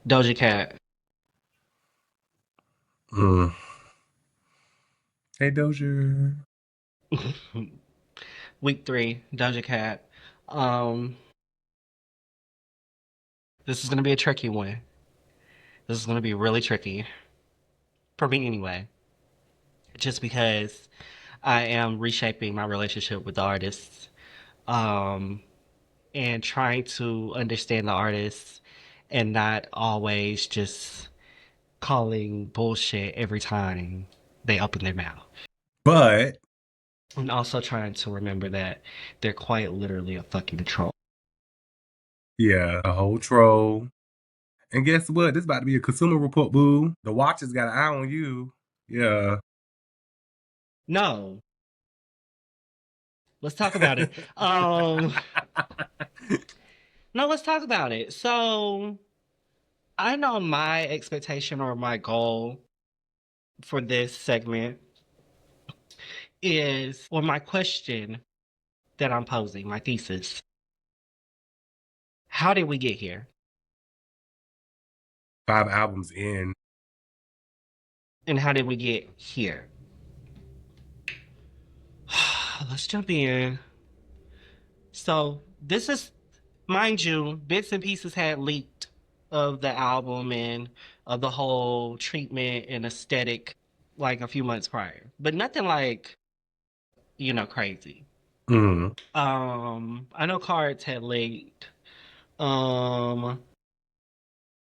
Doja Cat. Mm. Hey, Doja. Week 3, Doja Cat. Um, this is gonna be a tricky one. This is gonna be really tricky for me anyway. Just because I am reshaping my relationship with the artists, um, and trying to understand the artists, and not always just calling bullshit every time they open their mouth. But, And also trying to remember that they're quite literally a fucking troll. yeah, a whole troll. And guess what? This about to be a consumer report, boo. The watch has got an eye on you. Yeah. No, let's talk about it. No, let's talk about it. So I know my expectation or my goal for this segment is, or my question that I'm posing, my thesis. How did we get here? 5 albums in. And how did we get here? Let's jump in. So this is, mind you, bits and pieces had leaked of the album and of the whole treatment and aesthetic like a few months prior, but nothing like, crazy. Mm. I know cards had leaked. Um,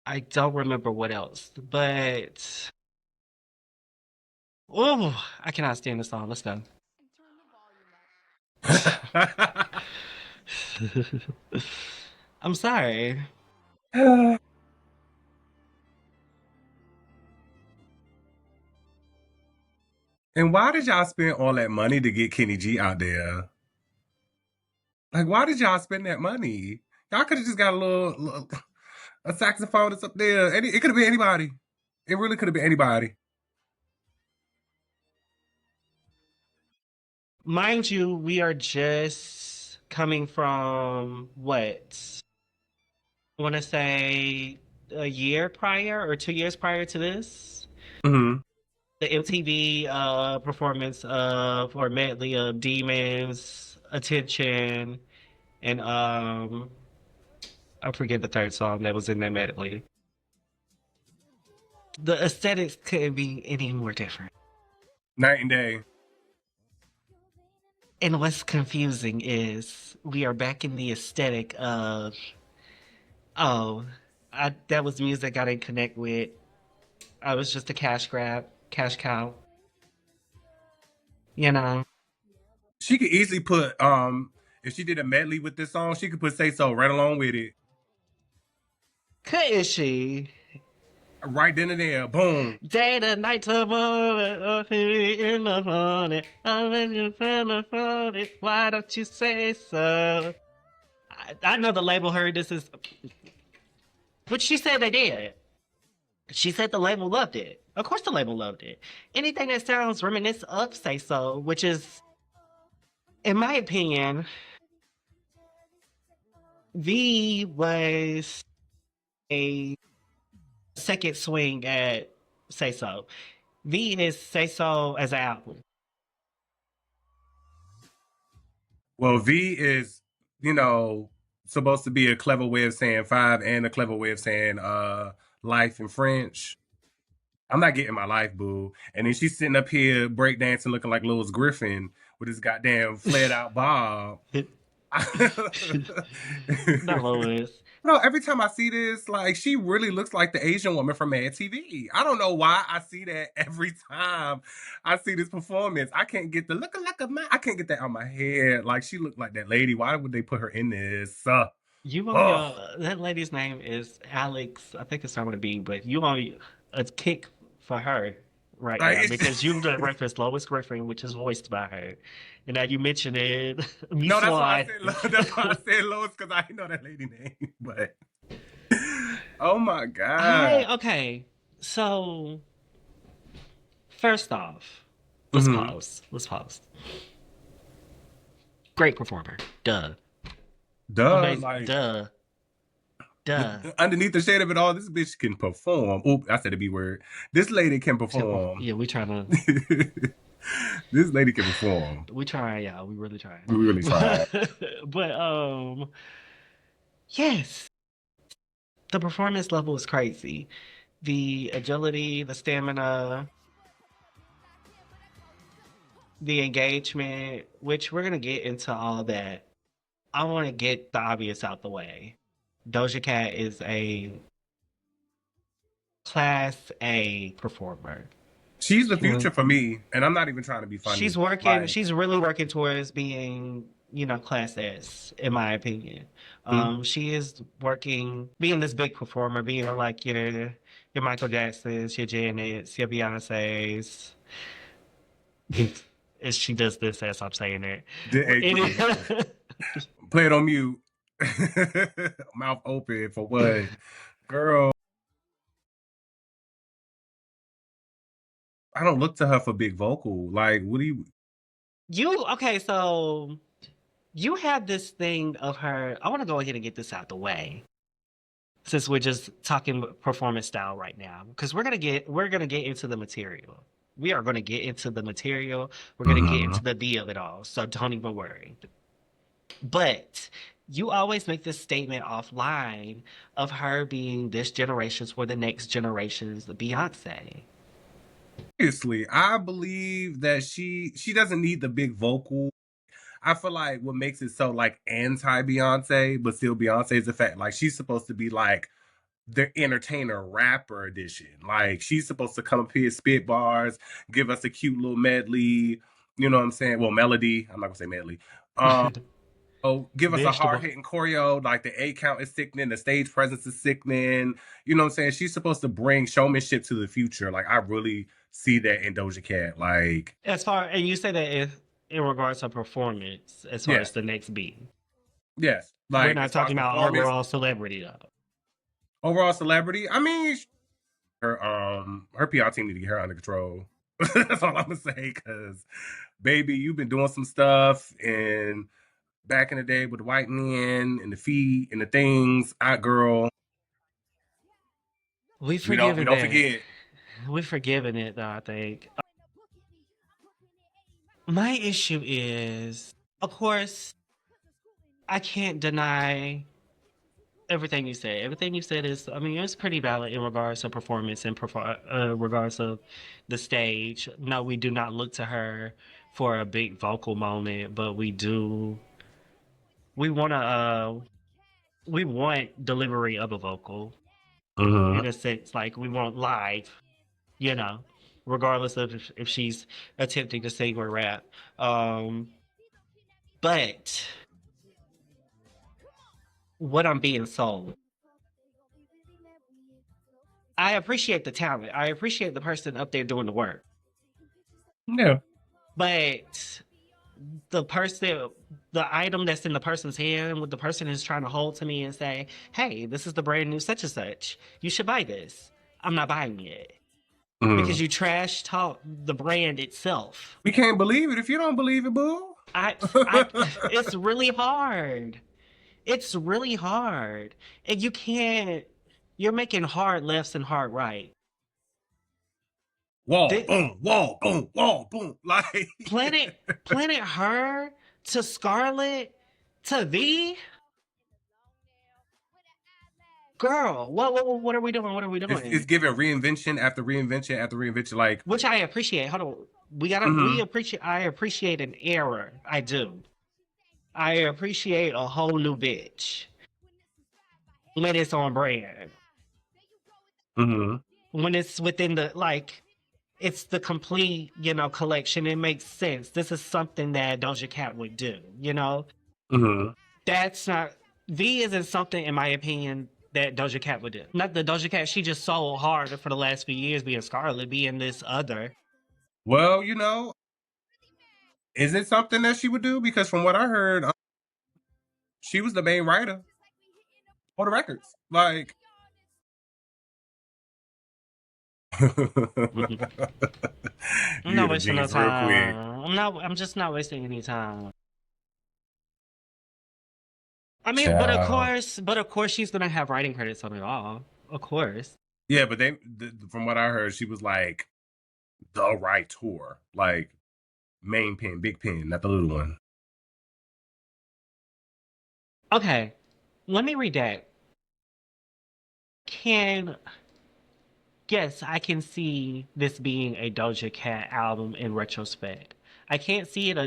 I don't remember what else, but oh, I cannot stand this song. Let's go. I'm sorry. And why did y'all spend all that money to get Kenny G out there? Like, why did y'all spend that money? Y'all could have just got a saxophone that's up there. It could have been anybody. It really could have been anybody. Mind you, we are just coming from what? I want to say a year prior or 2 years prior to this. Hmm. The MTV performance of or medley of Demons, Attention, and I forget the third song that was in that medley. The aesthetics couldn't be any more different. Night and day. And what's confusing is we are back in the aesthetic of, oh, that was music I didn't connect with. I was just a cash grab, cash cow, you know. She could easily put if she did a medley with this song, she could put Say So right along with it. Couldn't she? Right then and there. Boom. Day to night to morning, in the morning, I'm in your phone, why don't you say so? I know the label heard this is, but she said they did. She said the label loved it. Of course, the label loved it. Anything that sounds reminiscent of Say So, which is, in my opinion, V was a second swing at Say So. V is Say So as an album. Well, V is, you know, supposed to be a clever way of saying five and a clever way of saying life in French. I'm not getting my life, boo. And then she's sitting up here breakdancing looking like Louis Griffin with his goddamn flared out bob. Not Lois. No, every time I see this, like she really looks like the Asian woman from Mad TV. I don't know why I see that every time I see this performance. I can't get the looking like a man. I can't get that out of my head. Like she looked like that lady. Why would they put her in this? You on Oh, your that lady's name is Alex. I think it's starting to be, but you on a kick for her right like now it's, because you referenced Lois Griffin, which is voiced by her, and now you mentioned it. Me no, that's why I Swan. said that's why I said Lois because I didn't know that lady name. But oh my god. Okay. So first off, let's Hmm. pause. Let's pause. Great performer. Duh. Duh, Amazing. like Duh. Duh. Underneath the shade of it all, this bitch can perform. Oh, I said the B word. This lady can perform. Yeah, we trying to. This lady can perform. We try, yeah, we really try. We really tried. But yes, the performance level is crazy. The agility, the stamina, the engagement, which we're gonna get into all that. I want to get the obvious out the way. Doja Cat is a class A performer. She's the She- future for me, and I'm not even trying to be She's funny. working. Like, She's really working towards being, class S, in my opinion. hmm? She is working, being this big performer, being like your Michael Jacksons, your Janets, your Beyonces. As she does this as I'm saying it. Play it on mute. Mouth open for what? Girl, I don't look to her for big vocal. Like, what do you? Okay, so you have this thing of her. I want to go ahead and get this out the way since we're just talking performance style right now, because we're gonna get into the material. We are gonna get into the material. We're gonna get Mm-hmm. into the D of it all. So don't even worry. But you always make this statement offline of her being this generation's or the next generation's Beyonce. Obviously, I believe that she doesn't need the big vocal. I feel like what makes it so like anti Beyonce, but still Beyonce is the fact like she's supposed to be like the entertainer rapper edition. Like she's supposed to come up here, spit bars, give us a cute little medley. You know what I'm saying? Well, melody. I'm not gonna say medley. Oh, give us a hard Vegetable. hitting choreo. Like the 8 count is sickening, the stage presence is sickening. You know what I'm saying? She's supposed to bring showmanship to the future. Like I really see that in Doja Cat. Like, And you say that in regards to performance, as far as yes, the next beat. yes. We're Like not as far as talking about performance, overall celebrity though. overall celebrity. I mean, her PR team need to get her under control. That's all I'm gonna say. Cause baby, you've been doing some stuff and back in the day with the white men and the feet and the things. I girl, We've we forgiven don't that. forget. We've forgiven it though, I think. My issue is, of course, I can't deny everything you said. Everything you said is, I mean, it's pretty valid in regards to performance and regards of the stage. No, we do not look to her for a big vocal moment, but we want to, we want delivery of a vocal Mm-hmm. in a sense, like we want live, you know, regardless of if she's attempting to sing or rap. Um, but what I'm being sold, I appreciate the talent. I appreciate the person up there doing the work. Yeah. But the person, the item that's in the person's hand, what the person is trying to hold to me and say, hey, this is the brand new such and such. You should buy this. I'm not buying it Mm-hmm. because you trash talk the brand itself. We can't believe it if you don't believe it, boo. I, I, it's really hard. It's really hard. And you can't, you're making hard lefts and hard right. Wall, Thi- boom, wall, boom, wall, boom. Like, Planet Her to Scarlet to thee, girl. What are we doing? What are we it's doing? giving reinvention after reinvention after reinvention. Like, Which I appreciate. Hold on, we mm-hmm, appreciate. I appreciate an error. I do. I appreciate a whole new bitch when it's on brand. mm-hmm, When it's within the like, it's the complete collection. It makes sense. This is something that Doja Cat would do. mm-hmm. That's not V isn't something, in my opinion, that Doja Cat would do. Not the Doja Cat, she just so hard for the last few years being Scarlet, being this other. Well, is it something that she would do? Because from what I heard, she was the main writer for the records. Like, I'm you not get a wasting no genius real quick. time. I'm just not wasting any time. I mean, Child. but of course, she's gonna have writing credits on it all. Of course. Yeah, but from what I heard, she was like the writer, like main pen, big pen, not the little one. Okay, let me read that. Can Yes, I can see this being a Doja Cat album in retrospect. I can't see it as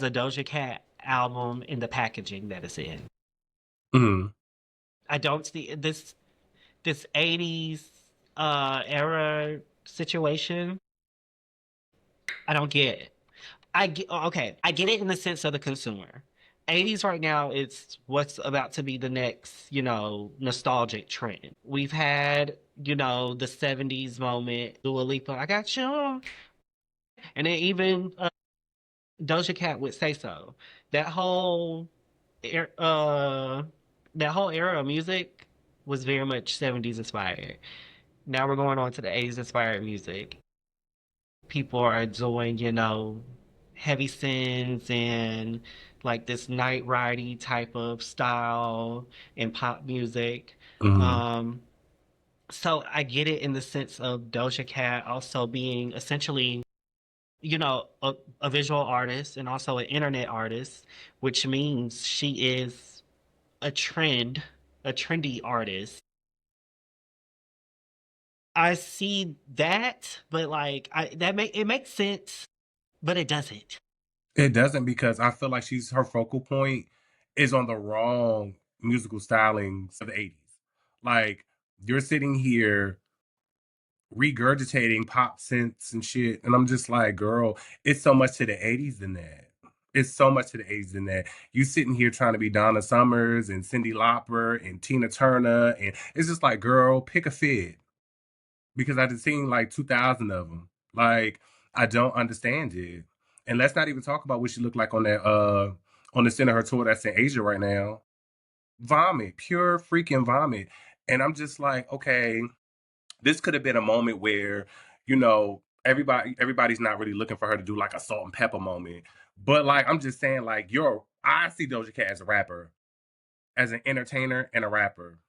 a Doja Cat album in the packaging that it's in. Mm-hmm. I don't see this 80s era situation. I don't get it. Okay, I get it in the sense of the consumer. 80s right now, it's what's about to be the next, nostalgic trend. We've had, the 70s moment, Dua Lipa, I got you. And then even Doja Cat would say so. That whole er- uh that whole era of music was very much 70s inspired. Now we're going on to the 80s inspired music. People are doing, heavy sins and like this night ridey type of style in pop music. Mm-hmm. Um, so I get it in the sense of Doja Cat also being essentially, a visual artist and also an internet artist, which means she is a a trendy artist. I see that, but like it makes sense, but it doesn't. It doesn't because I feel like her focal point is on the wrong musical stylings of the 80s. Like you're sitting here regurgitating pop synths and shit, and I'm just like, girl, it's so much to the 80s than that. It's so much to the 80s than that. You sitting here trying to be Donna Summers and Cyndi Lauper and Tina Turner, and it's just like, girl, pick a fit because I just seen like 2,000 of them. Like, I don't understand it. And let's not even talk about what she looked like on the center of her tour that's in Asia right now. Vomit, pure freaking vomit. And I'm just like, okay, this could have been a moment where, everybody's not really looking for her to do like a salt and pepper moment. But like I'm just saying, like, I see Doja Cat as a rapper, as an entertainer and a rapper.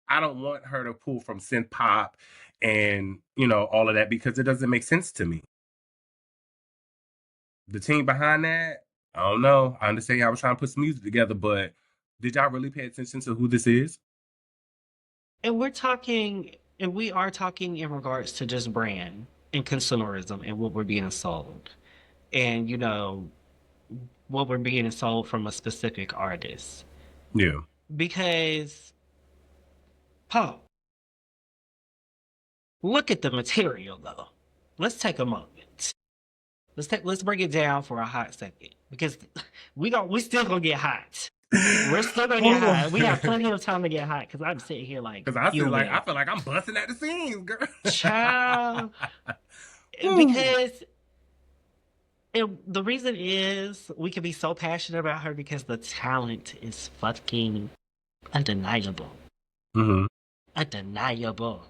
I don't want her to pull from synth pop and all of that because it doesn't make sense to me. The team behind that, I don't know. I understand y'all was trying to put some music together, but did y'all really pay attention to who this is? And we are talking in regards to just brand and consumerism and what we're being sold. And, what we're being sold from a specific artist. Yeah. Because, Paul, look at the material though. Let's take a moment. Let's break it down for a hot second. Because we still gonna get hot. We're still gonna get Oh, hot. We have plenty of time to get hot because I'm sitting here like because I fuming. feel like I'm busting at the seams, girl. Child. Woo. Because the reason is we can be so passionate about her because the talent is fucking undeniable. Hmm. Undeniable.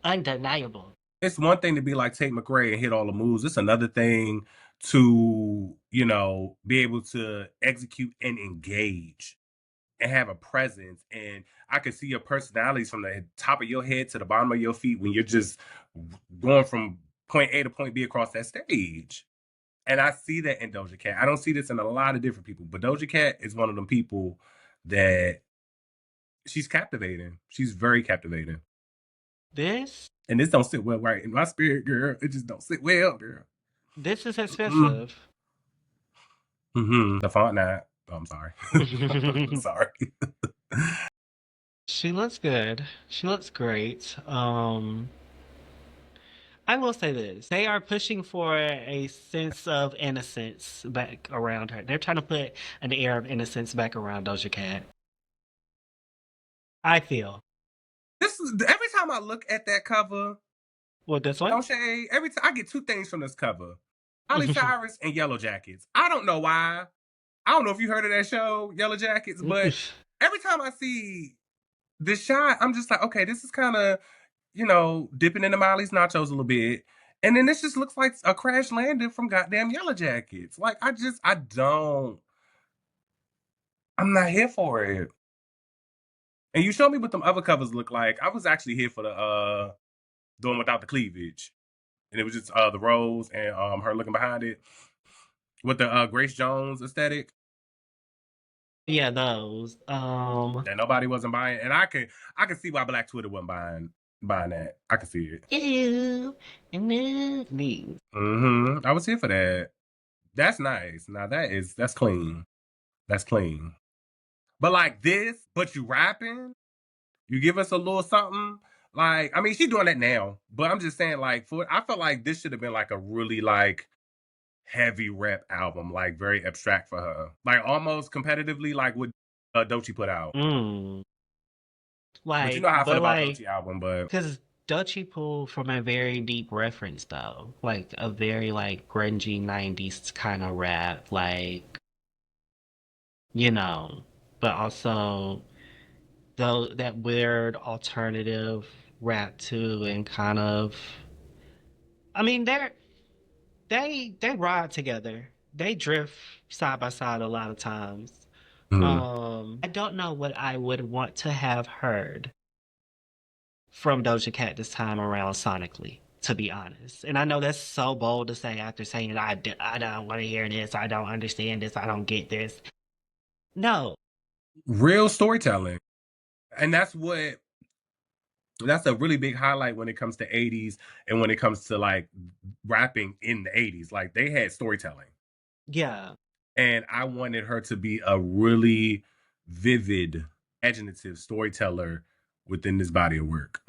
Undeniable. It's one thing to be like Tate McRae and hit all the moves. It's another thing to, be able to execute and engage and have a presence. And I can see your personalities from the top of your head to the bottom of your feet when you're just going from point A to point B across that stage. And I see that in Doja Cat. I don't see this in a lot of different people, but Doja Cat is one of them people that she's captivating. She's very captivating. This And this don't sit well right in my spirit, girl. It just don't sit well, girl. this is Mm. expensive. The font not. Oh, I'm sorry. Sorry. She looks good. She looks great. I will say this. They are pushing for a sense of innocence back around her. They're trying to put an air of innocence back around Doja Cat. I feel. This is every time I look at that cover, Well, this one? no shade. Every time I get two things from this cover: Miley Cyrus and Yellow Jackets. I don't know why. I don't know if you heard of that show, Yellow Jackets, but every time I see this shot, I'm just like, okay, this is kind of, dipping into Miley's nachos a little bit. And then this just looks like a crash landing from goddamn Yellow Jackets. Like, I don't. I'm not here for it. And you showed me what them other covers look like. I was actually here for the doing without the cleavage. And it was just the rose and her looking behind it with the Grace Jones aesthetic Yeah, those. that nobody wasn't buying. And I could see why Black Twitter wasn't buying that. I could see it. Ew, me. I was here for that. That's nice. Now that's clean. That's clean. But like this, but you rapping, you give us a little something. Like, I mean, she's doing that now, but I'm just saying, like, I felt like this should have been like a really like heavy rep album, like very abstract for her, like almost competitively, like what Doechii put out. Mm. But you know how I feel But about like, Doechii album, but because Dutchie pulled from a very deep reference though, like a very like grungy '90s kind of rap, like you know, but also though that weird alternative rap too, and kind of, I mean, they ride together, they drift side by side a lot of times. mm, I don't know what I would want to have heard from Doja Cat this time around sonically, to be honest. And I know that's so bold to say after saying, I don't want to hear this, I don't understand this, I don't get this. No. real storytelling, and that's a really big highlight when it comes to 80s and when it comes to like rapping in the 80s. Like they had storytelling. Yeah. And I wanted her to be a really vivid, imaginative storyteller within this body of work.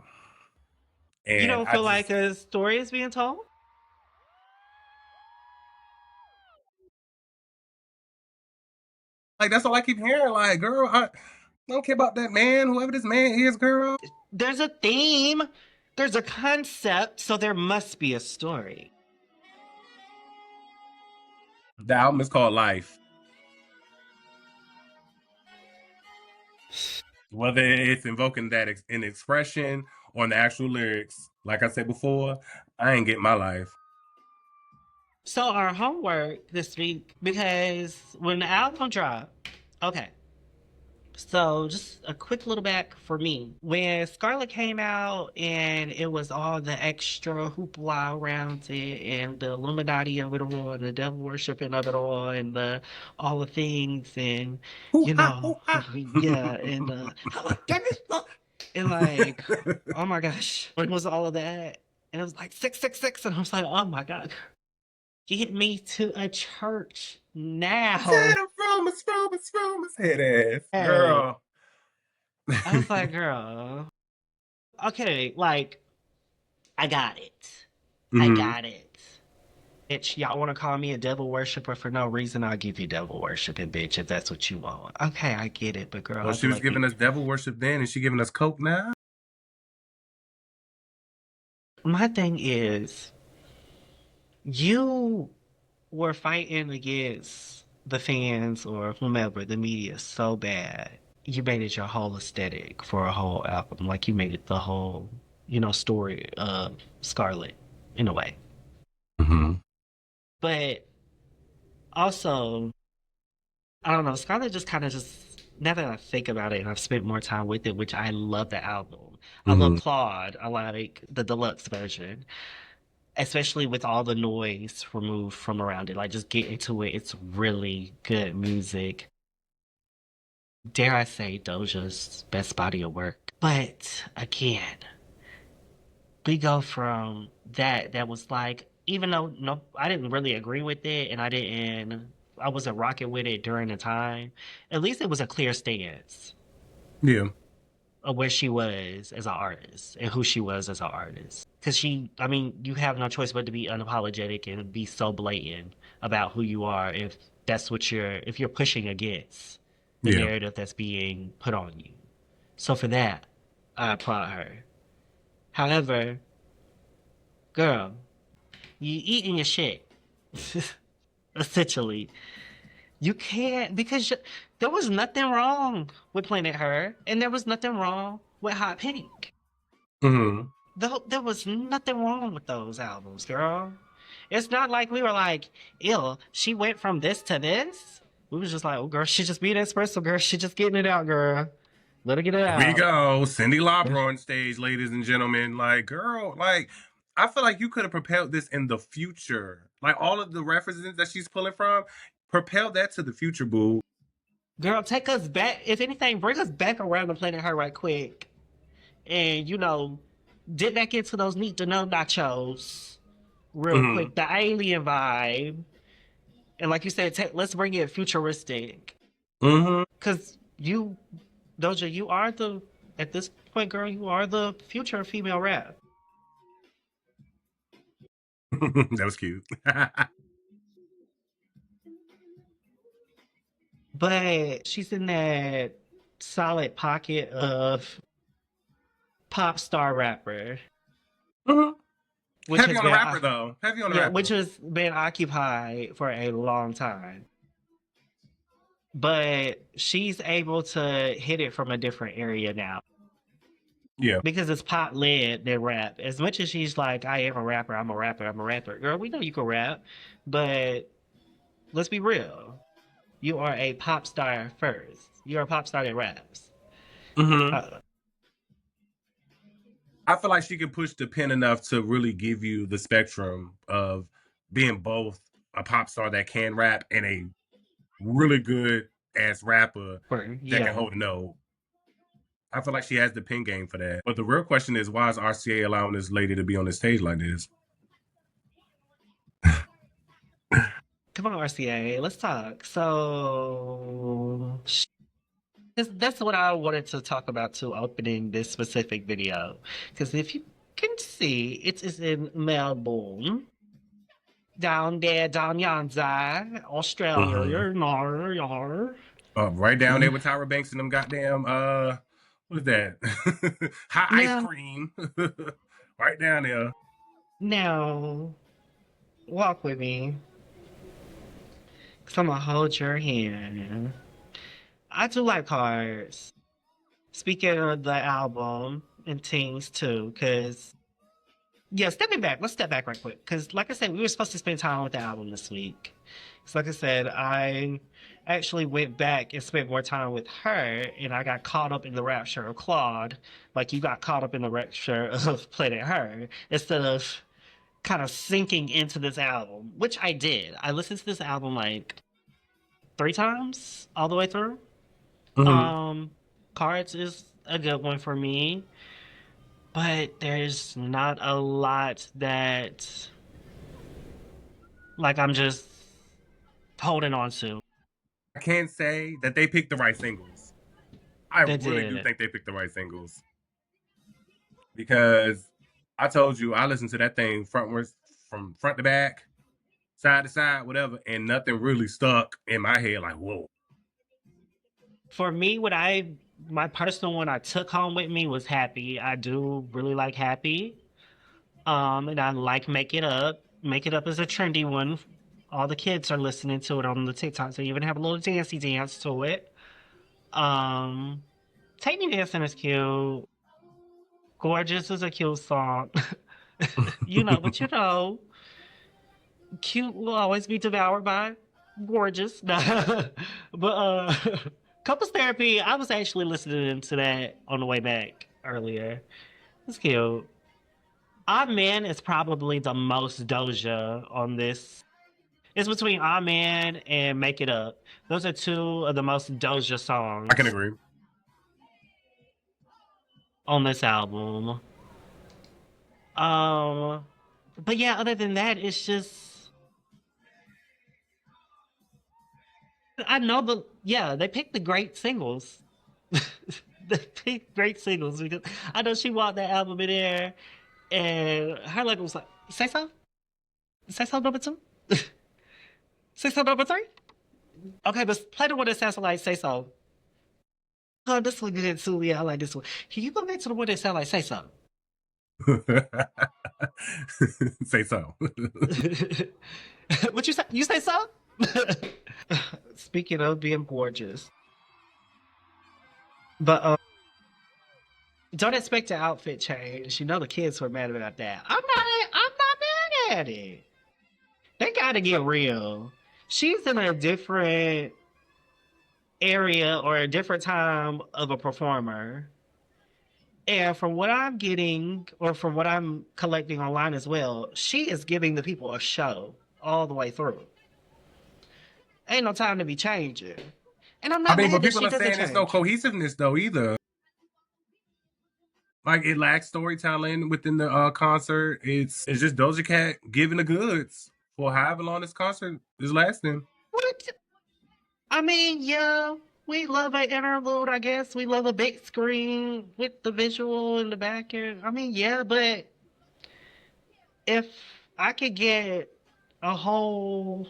You And don't I feel like just a story is being told? like that's all I keep hearing. Like, girl, I don't care about that man, whoever this man is, girl. There's a theme, there's a concept, so there must be a story. The album is called Life. Whether it's invoking that in expression or in the actual lyrics, like I said before, I ain't get my life. So our homework this week, because when the album dropped, okay, so just a quick little back for me. When Scarlet came out and it was all the extra hoopla around it and the Illuminati of it all and the devil worshiping of it all and the all the things and Hoo you ha, know hoo ha. yeah and and like oh my gosh when was all of that and it was like 666 and I was like oh my god get me to a church now. Set of Romans, head ass. Hey, Girl. I was like girl. Okay, like, I got it. I hmm got it. Bitch, y'all want to call me a devil worshiper for no reason? I'll give you devil worshiping, bitch, if that's what you want. Okay, I get it, but girl, Well, I she feel was like giving us devil worship then, and she giving us coke now. my thing is, you were fighting against the fans or whomever, the media, so bad. You made it your whole aesthetic for a whole album. Like, you made it the whole, story of Scarlet, in a way. hmm But also, I don't know. Scarlet just kind of just now that I think about it and I've spent more time with it, which I love the album. I love hmm Claude. I like the deluxe version, especially with all the noise removed from around it. Like just get into it. It's really good music. Dare I say Doja's best body of work. But again, we go from that was like even though no I didn't really agree with it and I wasn't rocking with it during the time, at least it was a clear stance Yeah, of where she was as an artist and who she was as an artist. Because I mean, you have no choice but to be unapologetic and be so blatant about who you are if you're pushing against the yeah. narrative that's being put on you. So for that, I applaud her. However, girl, you eating your shit. Essentially. You can't because there was nothing wrong with Planet Her, and there was nothing wrong with Hot Pink. hmm There was nothing wrong with those albums, girl. It's not like we were like, ill, she went from this to this. We was just like, oh, girl, she just being espresso, girl. She just getting it out, girl. Let her get it Here we out. go. Cindy Lauper on stage, ladies and gentlemen. Like, girl, like, I feel like you could have propelled this in the future. Like, all of the references that she's pulling from, propel that to the future, boo. Girl, take us back. If anything, bring us back around the planet her right quick. And, dip back into those need to know nachos real Mm-hmm. quick. The alien vibe. And like you said, let's bring it futuristic. Mm-hmm. Because Doja, at this point, girl, you are the future of female rap. That was cute. But she's in that solid pocket of pop star rapper, Mm-hmm. which Heavy has on the been, rapper, though. Heavy on the yeah, which rapper. has been occupied for a long time. But she's able to hit it from a different area now Yeah. because it's pop led than rap. As much as she's like, I am a rapper, I'm a rapper, I'm a rapper. Girl, we know you can rap, but let's be real. You are a pop star first. You're a pop star that raps. Mm-hmm. Uh, I feel like she can push the pen enough to really give you the spectrum of being both a pop star that can rap and a really good ass rapper that can yeah. hold a note. I feel like she has the pen game for that. But the real question is, why is RCA allowing this lady to be on the stage like this? Come on, RCA, let's talk. So that's what I wanted to talk about too, opening this specific video. Because if you can see, it is in Melbourne, down there, down yonder, Australia. Mm-hmm. Yar, yar. Right down there with Tyra Banks and them goddamn what is that? Hot ice Now, cream. Right down there. now, walk with me. Because I'm going to hold your hand. I do like cards. Speaking of the album and things too, because yeah, stepping back. Let's step back right quick, because like I said, we were supposed to spend time with the album this week. So like I said, I actually went back and spent more time with her, and I got caught up in the rapture of Claude, like you got caught up in the rapture of Planet Her, instead of kind of sinking into this album, which I did. I listened to this album like 3 times all the way through. Mm-hmm. Um, Cards is a good one for me, but there's not a lot that like I'm just holding on to. I can't say that they picked the right singles. I They really do did. think they picked the right singles. Because I told you I listened to that thing frontwards from front to back, side to side, whatever, and nothing really stuck in my head like, whoa. For me, my personal one I took home with me was Happy. I do really like Happy. And I like Make It Up. Make It Up is a trendy one. All the kids are listening to it on the TikTok. So you even have a little dancey dance to it. Um, Take Me Dancing is cute. Gorgeous is a cute song. But cute will always be devoured by gorgeous. But couples therapy, I was actually listening to that on the way back earlier. It's cute. Man is probably the most Doja on this. It's between Man and Make It Up. Those are two of the most Doja I can songs agree. on this album. Um, but yeah, other than that, it's just I know they picked the great singles. They picked great singles because I know she walked that album in there and her like was like, say so? Say so number two? Say so number three? Okay, but play the one that sounds like say so. Oh, this one good too. Yeah, I like this one. Can you go back to the one that sounds like say so? Say so. What you say? You say so? Speaking of being gorgeous. But don't expect an outfit change. The kids were mad about that. I'm not mad at it. They gotta get real. She's in a different area or a different time of a performer. And from what I'm getting, or from what I'm collecting online as well, she is giving the people a show all the way through. Ain't no time to be changing. And I'm I not mean, mad but that people she are doesn't saying there's no change. cohesiveness though either. Like it lacks storytelling within the concert. It's just Doja Cat giving the goods for however long this concert is lasting. What? I mean, yeah, we love an interlude, I guess. We love a big screen with the visual in the back end. I mean, yeah, but if I could get a whole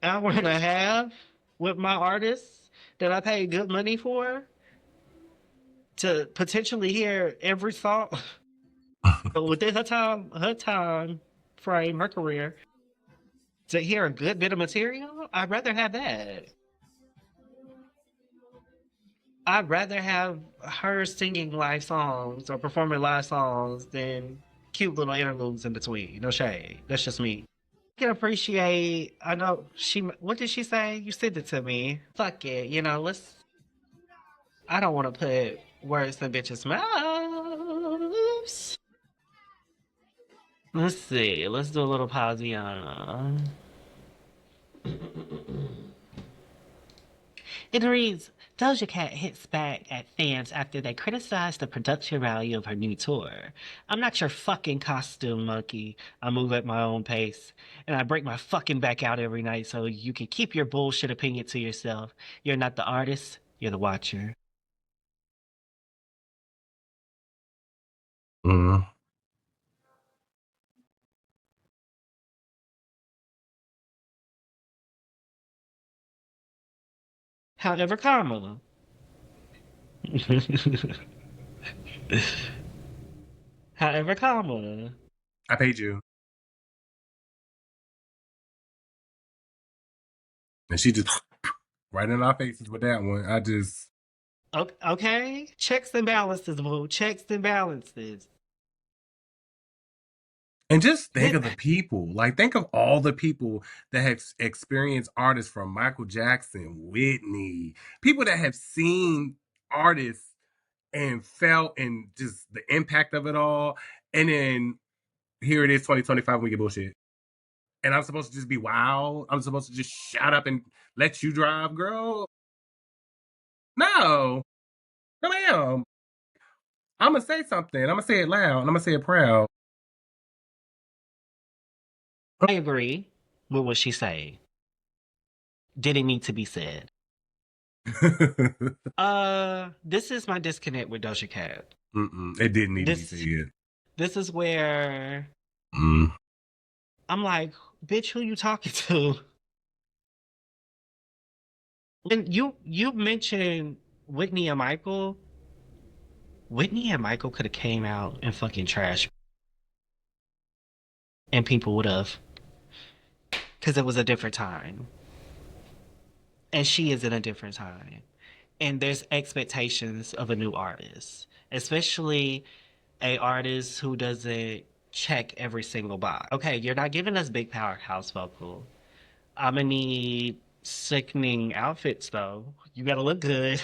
hour and a half with my artists that I paid good money for to potentially hear every song within her time frame, her career, to hear a good bit of material, I'd rather have that. I'd rather have her singing live songs or performing live songs than cute little interludes in between. No shade. That's just me. I can appreciate. I know she. What did she say? You sent it to me. Fuck it. Let's. I don't want to put words in bitches' mouths. Let's see. Let's do a little Pausiana. It reads, Doja Cat hits back at fans after they criticized the production value of her new tour. I'm not your fucking costume monkey. I move at my own pace, and I break my fucking back out every night so you can keep your bullshit opinion to yourself. You're not the artist, you're the watcher. Mm. However, comma. However, comma. I paid you, and she just right in our faces with that one. I just Okay, checks and balances, boo. Checks and balances. and just think That of the people. Like think of all the people that have experienced artists from Michael Jackson, Whitney, people that have seen artists and felt and just the impact of it all. And then here it is, 2025, we get bullshit. And I'm supposed to just be wow. I'm supposed to just shut up and let you drive, girl. No, no, ma'am. I'm gonna say something. I'm gonna say it loud. I'm gonna say it proud. I agree with what she's saying. Did it need to be said? This is my disconnect with Doja Cat. It didn't need to be This said. this is where Mm. I'm like, bitch, who you talking to? When you mentioned Whitney and Michael, Whitney and Michael could have came out and fucking trash, and people would have, because it was a different time, and she is in a different time, and there's expectations of a new artist, especially a artist who doesn't check every single box. Okay, you're not giving us big powerhouse vocal. I'm gonna need sickening outfits though. You gotta look good.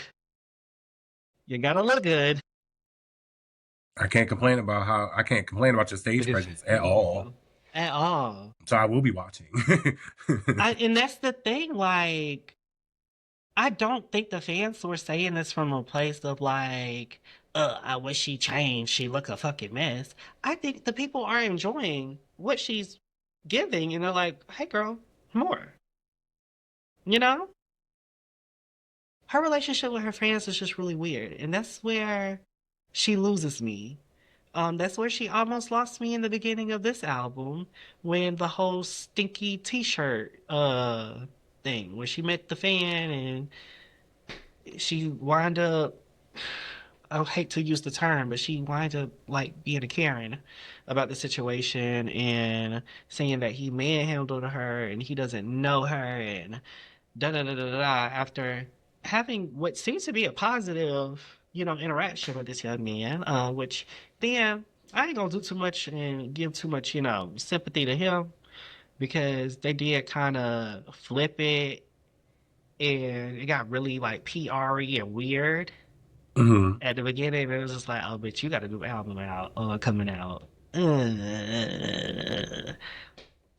You gotta look good. I can't complain about your stage presence at all. At all. So I will be watching. And that's the thing, like, I don't think the fans were saying this from a place of like, I wish she changed. She look a fucking mess. I think the people are enjoying what she's giving, and they're like, hey girl, more. You know? Her relationship with her fans is just really weird. And that's where she loses me. That's where she almost lost me in the beginning of this album when the whole stinky t-shirt thing, where she met the fan and she wound up, I hate to use the term, but she wind up like being a Karen about the situation and saying that he manhandled her and he doesn't know her and da da da da da after having what seems to be a positive, interaction with this young man, which then I ain't gonna do too much and give too much, sympathy to him because they did kind of flip it and it got really like PR-y and weird Hmm. at the beginning. It was just like, oh, bitch, you got a new album out, coming out.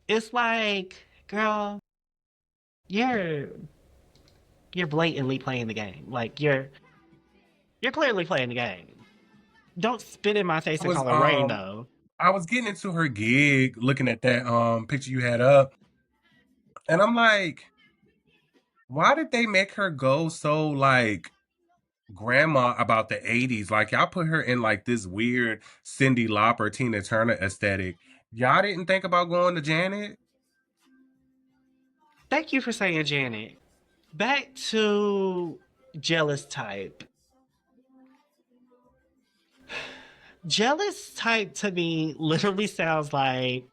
It's like, girl, you're you're blatantly playing the game. Like you're clearly playing the game. Don't spit in my face I and was call it rain though. I was getting into her gig, looking at that picture you had up, and I'm like, why did they make her go so like grandma about the 80s? Like y'all put her in like this weird Cyndi Lauper, Tina Turner aesthetic. Y'all didn't think about going to Janet? Thank you for saying Janet. Back to jealous type. Jealous type to me literally sounds like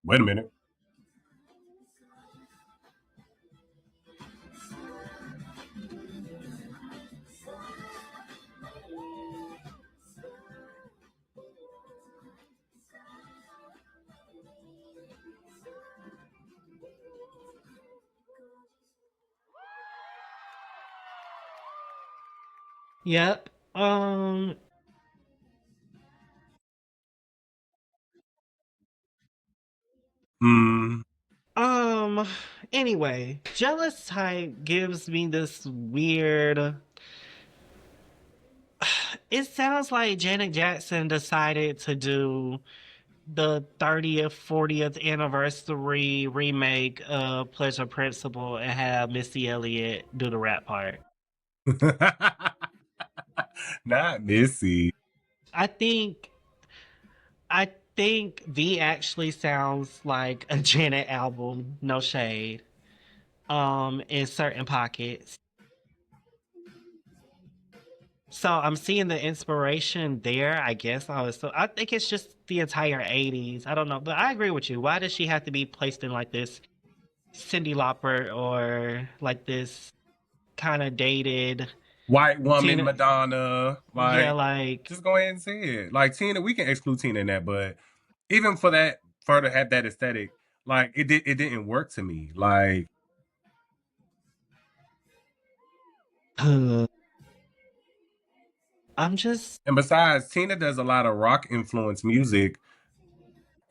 Wait a minute. yep. Mm. Um anyway, jealous type gives me this weird, it sounds like Janet Jackson decided to do the 30th, 40th anniversary remake of Pleasure Principle and have Missy Elliott do the rap part. Not Missy. I think I think V actually sounds like a Janet album, no shade. In certain pockets. So I'm seeing the inspiration there, I guess. I think it's just the entire 80s. I don't know, but I agree with you. Why does she have to be placed in like this Cyndi Lauper or like this kind of dated White woman, Tina? Madonna. Yeah, Like, like just go ahead and say it. Like Tina, we can exclude Tina in that, but even for that, for her to have that aesthetic, like it didn't work to me. Like, I'm just and besides, Tina does a lot of rock influenced music.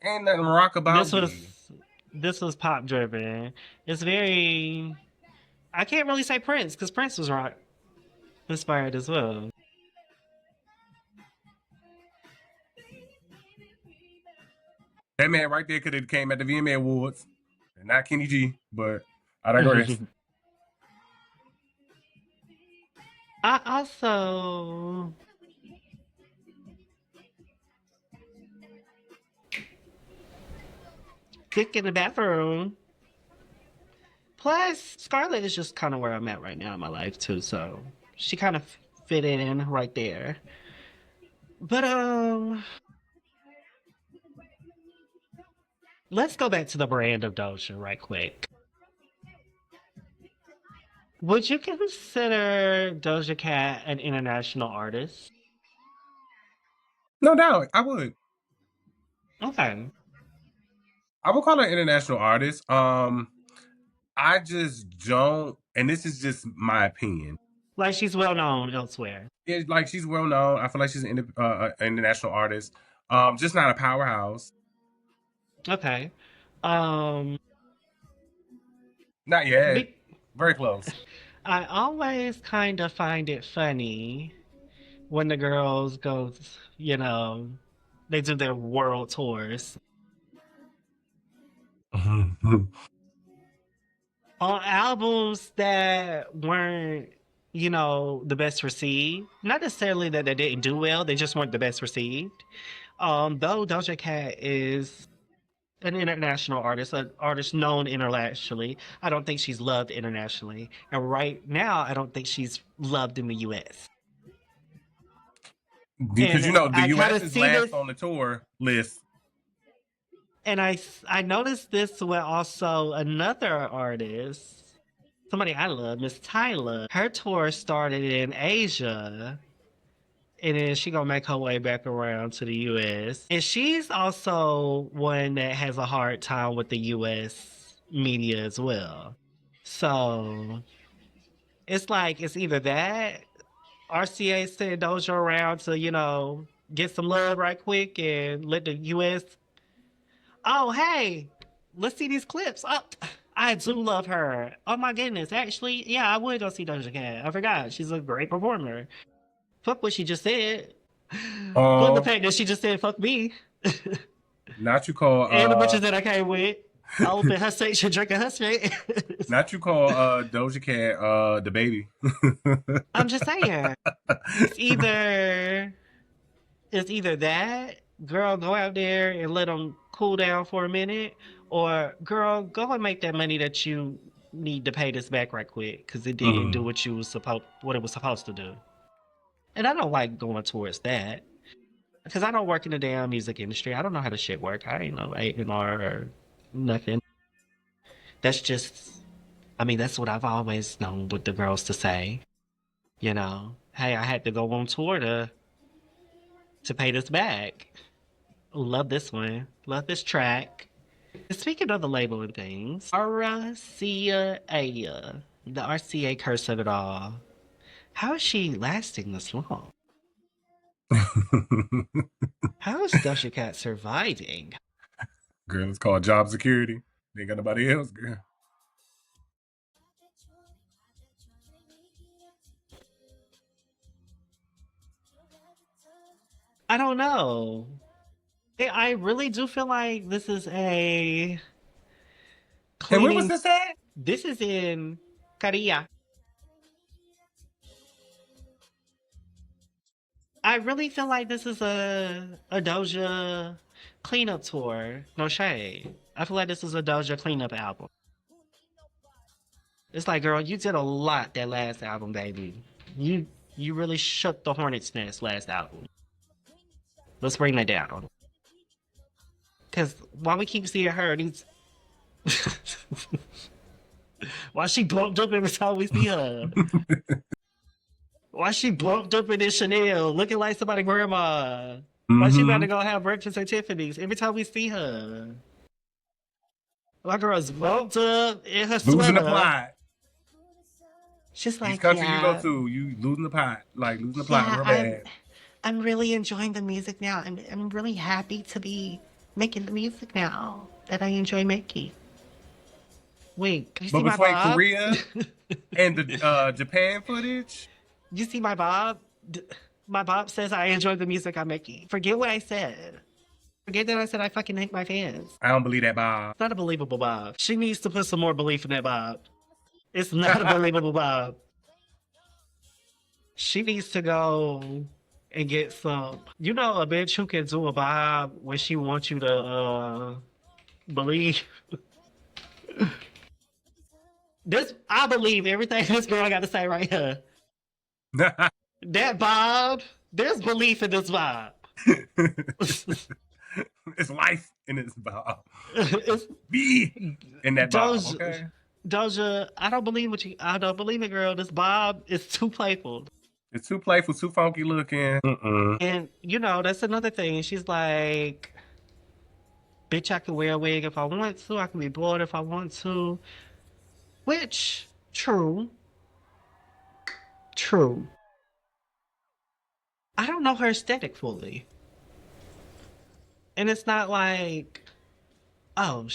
Ain't nothing rock about this V. was this was pop driven. It's very, I can't really say Prince because Prince was rock inspired as well. That man right there could have came at the VMA Awards, and not Kenny G. But I digress. I also dick in the bathroom. Plus, Scarlett is just kind of where I'm at right now in my life too, so she kind of fit in right there. But let's go back to the brand of Doja right quick. Would you consider Doja Cat an international artist? No doubt, I would. Okay. I would call her an international artist. I just don't, and this is just my opinion. Like she's well known elsewhere. It's like she's well known. I feel like she's an international artist. Just not a powerhouse. Okay. Um, Not yet. be- Very close. I always kind of find it funny when the girls go, you know, they do their world tours on albums that weren't, the best received. Not necessarily that they didn't do well, they just weren't the best received. Though Doja Cat is an international artist, an artist known internationally, I don't think she's loved internationally. And right now, I don't think she's loved in the US. Because And the I kind U.S. of is see this, last on the tour list. and I noticed this with also another artist, somebody I love, Miss Tyler. Her tour started in Asia, and then she gonna make her way back around to the US. And she's also one that has a hard time with the US. media as well. So it's like it's either that RCA send Doja around to, get some love right quick and let the US, oh, hey, let's see these clips. Oh, I do love her. Oh my goodness. Actually, yeah, I would go see Doja Cat. I forgot. She's a great performer. Fuck what she just said. Fuck the Oh, fact that she just said fuck me. not you call And the bitches that I came with. I open her section, drinking her shit. not you call Doja Cat the baby. I'm just saying. It's either it's either that, girl, go out there and let them cool down for a minute, or girl, go and make that money that you need to pay this back right quick because it didn't do Mm. what it was supposed to do. And I don't like going towards that because I don't work in the damn music industry. I don't know how the shit work. I ain't know A&R or nothing. That's just, I mean, that's what I've always known with the girls to say. Hey, I had to go on tour to pay this back. Love this one. Love this track. Speaking of the label and things, RCA, the RCA curse of it all. How is she lasting this long? How is Doja Cat surviving? Girl, it's called job security. They ain't got nobody else, girl. I don't know. I really do feel like this is a And where was cleaning. this at? This is in Korea. I really feel like this is a Doja cleanup tour. No shade. I feel like this is a Doja cleanup album. It's like, girl, you did a lot that last album, baby. You you really shook the hornet's nest last album. Let's bring that down. Cause why we keep seeing her these why she bumped up every time we see her? Why she bumped up in this Chanel looking like somebody grandma? Why she about Mm-hmm. to go have breakfast at Tiffany's every time we see her? My girl's bumped up in her Losing the sweater. plot. She's Each like, country you go yeah, to, you losing the plot. Like losing the plot yeah, real I'm bad. I'm really enjoying the music now. I'm really happy to be making the music now that I enjoy making. Wait, you But see my between bob? Korea and the Japan footage, You see my bob? My bob says I enjoy the music I'm making. Forget what I said. Forget that I said I fucking hate my fans. I don't believe that, Bob. It's not a believable bob. She needs to put some more belief in that bob. It's not a believable bob. She needs to go and get some. You know, a bitch who can do a bob when she wants you to believe. This I believe everything this girl got to say right here. That Bob, there's belief in this Bob. It's life in this Bob. It's Be in that Bob, Doja. okay? Doja, I don't believe what you. I don't believe it, girl. This Bob is too playful, It's too playful, too funky looking. Mm-mm. and that's another thing. She's like, "Bitch, I can wear a wig if I want to. I can be bored if I want to." Which, true, true. I don't know her aesthetic fully, and it's not like oh,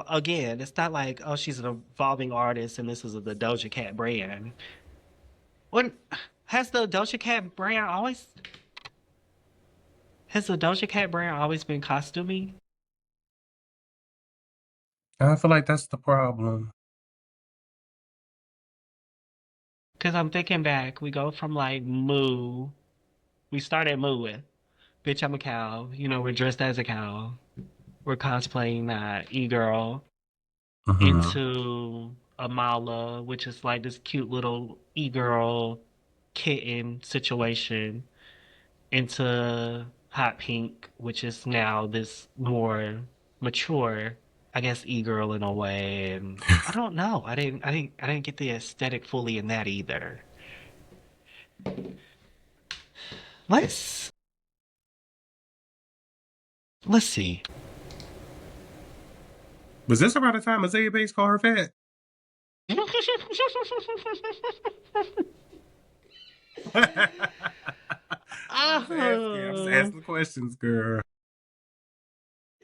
again. It's not like oh, she's an evolving artist, and this is the Doja Cat brand. When has the Doja Cat brand always has the Doja Cat brand always been costuming? I feel like that's the problem. Because I'm thinking back, we go from like Moo. We start at Moo with bitch, I'm a cow. We're dressed as a cow. We're cosplaying that e-girl Mm-hmm. into Amala, which is like this cute little e-girl kitten situation into Hot Pink, which is now this more mature, I guess, e-girl in a way. And I don't know. I didn't get the aesthetic fully in that either. Let's let's see. Was this around the time Isaiah Bates called her fat? I'm just Oh, asking questions, girl.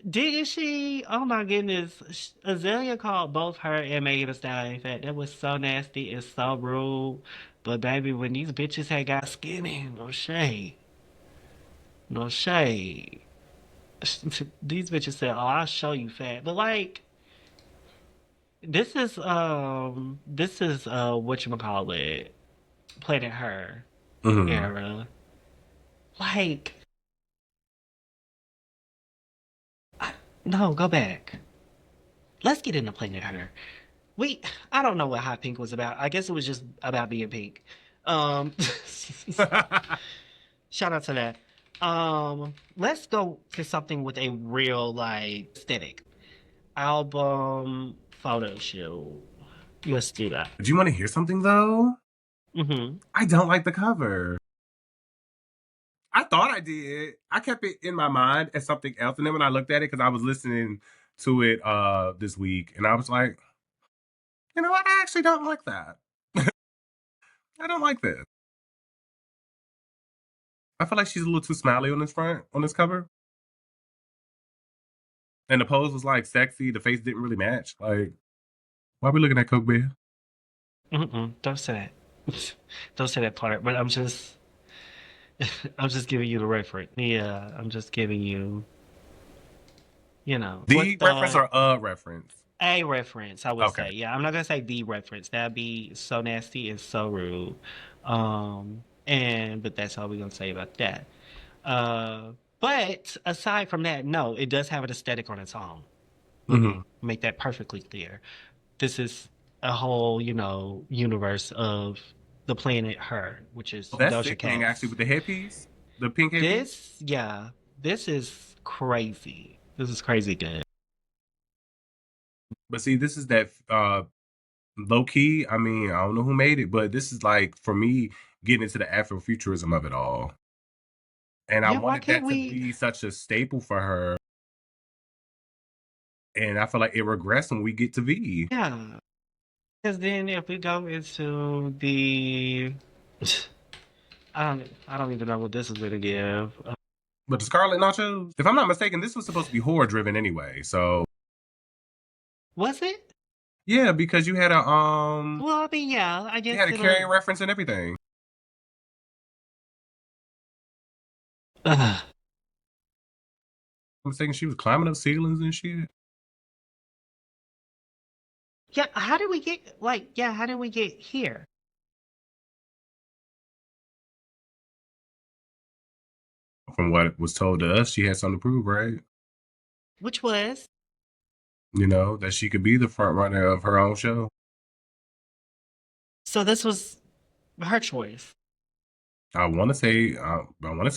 did she? Oh my goodness. Azalea called both her and Megan Thee Stallion fat. That was so nasty and so rude. But baby, when these bitches had got skinny, no shade. No shade. These bitches said, "Oh, I'll show you fat." But like, this is whatchamacallit, Planet Her Hmm. era. Like, I, no, go back. Let's get into Planet Her. We, I don't know what Hot Pink was about. I guess it was just about being pink. Um, shout out to that. Let's go to something with a real like aesthetic. Album photo shoot. Let's do that. Do you want to hear something though? Mm-hmm. I don't like the cover. I thought I did. I kept it in my mind as something else, and then when I looked at it, because I was listening to it this week, and I was like, you know what? I actually don't like that. I don't like this. I feel like she's a little too smiley on this front on this cover, and the pose was like sexy. The face didn't really match. Like, why are we looking at Coke Bear? Mm-mm. Don't say that. Don't say that part. But I'm just, I'm just giving you the reference. Yeah, I'm just giving you, what The reference the or a reference? a reference. I would Okay. say. Yeah, I'm not gonna say the reference. That'd be so nasty and so rude. But that's all we're gonna say about that. Uh, but aside from that, no, it does have an aesthetic on its own. Mm-hmm. Make that perfectly clear. This is a whole, universe of the planet Her, which is Well, that's Doja sickening, actually, Cat's. with the headpiece, the pink headpiece. Yeah, this is crazy. This is crazy good. But see, this is that low key. I mean, I don't know who made it, but this is like for me getting into the Afrofuturism of it all. And I Yeah, why wanted can't that to we? be such a staple for her. And I feel like it regressed when we get to V. Yeah, because then if we go into the, I don't even know what this is gonna give. But the Scarlet Nachos, if I'm not mistaken, this was supposed to be horror driven anyway. So Was it? yeah, because Well, I mean, yeah, I you guess had a it'll. carrying reference and everything. Ugh. I'm mistaken, she was climbing up ceilings and shit. Yeah, how did we get like? Yeah, how did we get here? From what was told to us, she had something to prove, right? Which was That she could be the front runner of her own show. so. This was her choice. I want to say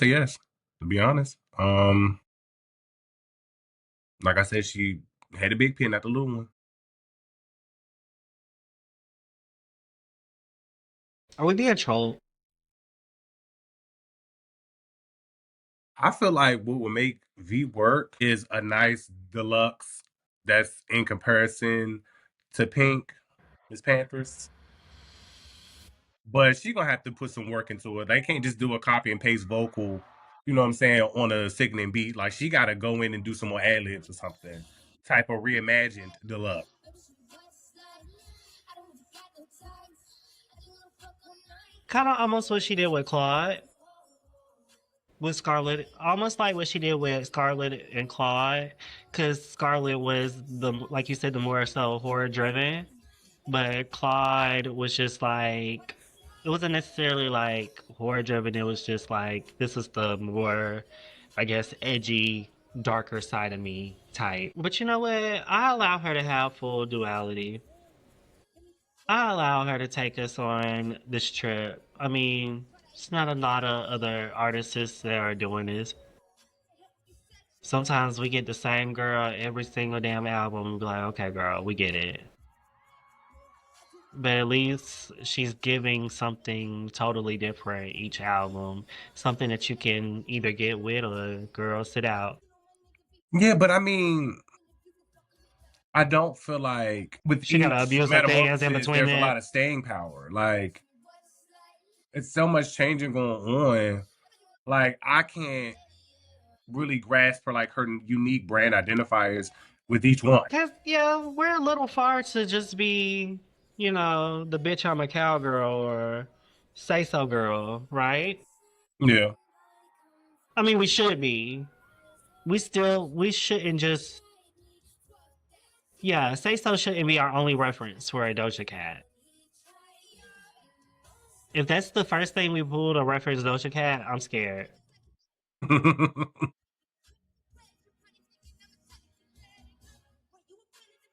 yes. To be honest, like I said, she had a big pin at the little one. Are we being trolled? I feel like what would make V work is a nice deluxe that's in comparison to Pink, Miss Panthers. But she gonna have to put some work into it. They can't just do a copy and paste vocal, you know what I'm saying, on a sickening beat. Like she gotta go in and do some more ad libs or something. Type of reimagined deluxe. Kind of almost what she did with Claude, with Scarlett. Almost like what she did with Scarlett and Claude, because Scarlett was like you said, the more so horror driven, but Claude was just like, it wasn't necessarily like horror driven. It was just like, this is the more, I guess, edgy, darker side of me type. But you know what? I allow her to have full duality. I allow her to take us on this trip. I mean, it's not a lot of other artists that are doing this. Sometimes we get the same girl every single damn album and be like, okay, girl, we get it. But at least she's giving something totally different each album. Something that you can either get with or girl sit out. Yeah, but I mean, I don't feel like with She gotta each abuse her fans in metamorphosis, between there's a lot that. of staying power. Like it's so much changing going on. Like I can't really grasp for like her unique brand identifiers with each one. Cause yeah, we're a little far to just be, the bitch I'm a cowgirl or say so girl, right? Yeah. I mean, we should be. We shouldn't just, yeah, say so shouldn't be our only reference for a Doja Cat. If that's the first thing we pull to reference Doja Cat, I'm scared.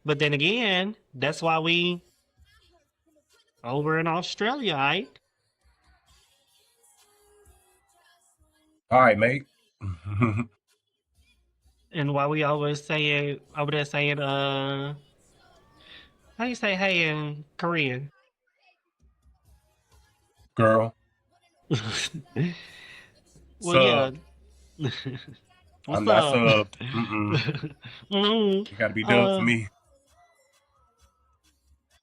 But then again, that's why we over in Australia, right? All right, mate. And why we always saying over there saying how you say hey in Korean? Girl, Well, yeah. subbed. I'm What's not up? subbed. Mm-mm. Mm, You gotta be dubbed for uh, me.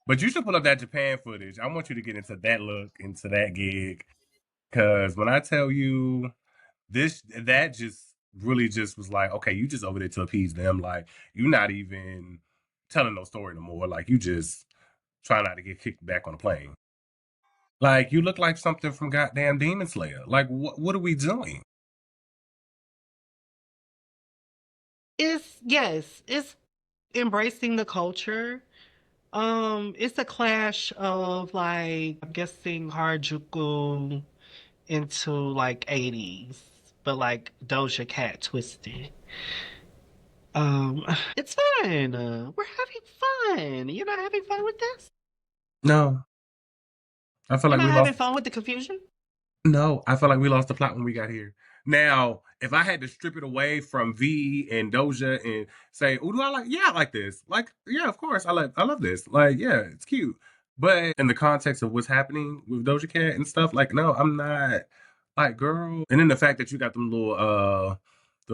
But you should pull up that Japan footage. I want you to get into that look, into that gig. Cause when I tell you that just really just was like, okay, you just over there to appease them. Like, you're not even telling no story no more. Like, you just try not to get kicked back on the plane. Like, you look like something from goddamn Demon Slayer. Like, what are we doing? it's yes, it's embracing the culture. It's a clash of like I'm guessing Harajuku into like 80s, but like Doja Cat twisted. It's fun. We're having fun. You're not having fun with this? No, I feel You're like not we having lost. fun with the confusion? No, I feel like we lost the plot when we got here. Now, if I had to strip it away from V and Doja and say, "Oh, do I like?" Yeah, I like this. Like, yeah, of course, I love this. Like, yeah, it's cute. But in the context of what's happening with Doja Cat and stuff, like, no, I'm not. Like, girl, and then the fact that you got them the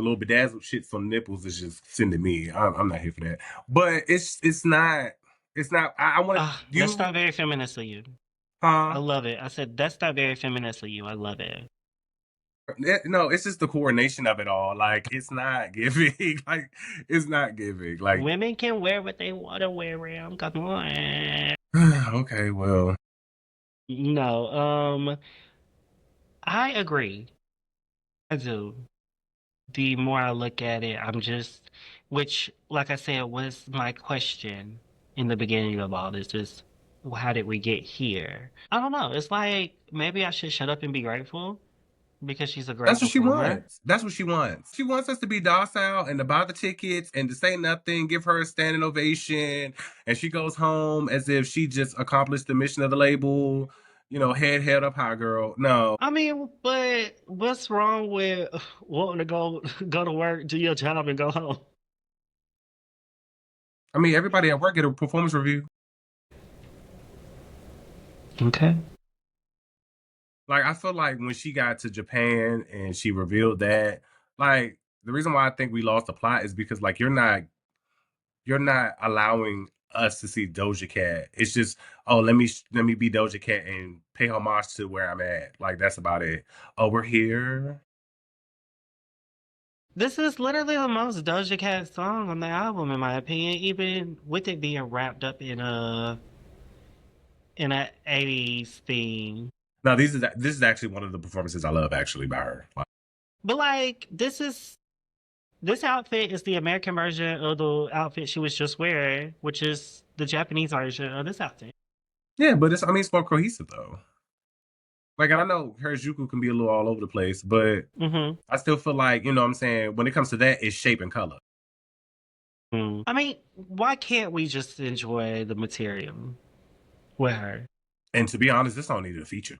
little bedazzled shits on nipples is just sending me. I'm not here for that. But it's not. I want That's you, not very feminist of you. I huh? love it. I said that's not very feminist of you. I love it. No, it's just the coordination of it all. Like it's not giving. Like it's not giving. Like Women can wear what they want to wear around. Come on. okay, well, No, I agree. I do. The more I look at it, I'm just, which, like I said, was my question in the beginning of all this is, how did we get here? I don't know. It's like maybe I should shut up and be grateful because she's a great that's what she performer. wants. That's what she wants. She wants us to be docile and to buy the tickets and to say nothing, give her a standing ovation, and she goes home as if she just accomplished the mission of the label. You know, head held up high, girl. No, I mean, but what's wrong with wanting to go to work, do your job, and go home? I mean everybody at work get a performance review. Okay. Like I feel like when she got to Japan and she revealed that, like the reason why I think we lost the plot is because like you're not allowing us to see Doja Cat. It's just oh let me be Doja Cat and pay homage to where I'm at. Like that's about it. Oh we're here. This is literally the most Doja Cat song on the album, in my opinion, even with it being wrapped up in a 80s theme. Now this is actually one of the performances I love actually by her. Like, But like this outfit is the American version of the outfit she was just wearing, which is the Japanese version of this outfit. yeah, but it's I mean it's more cohesive though. Like I know Harajuku can be a little all over the place, but Mm-hmm. I still feel like, you know what I'm saying, when it comes to that, it's shape and color. I mean, why can't we just enjoy the material with her? And to be honest, this song needed a feature.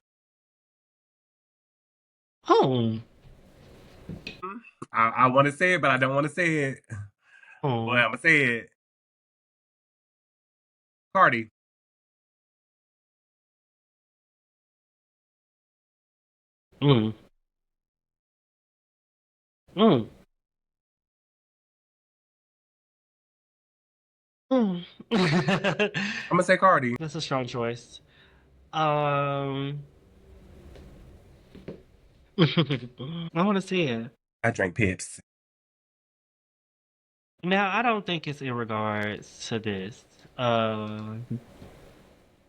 Home. I want to say it, but I don't want to say it. Boy, Home. I'm gonna say it. Cardi. Mm. Mm. Hmm. I'm gonna say Cardi. That's a strong choice. Um, I want to see it. I drank Pips. Now, I don't think it's in regards to this.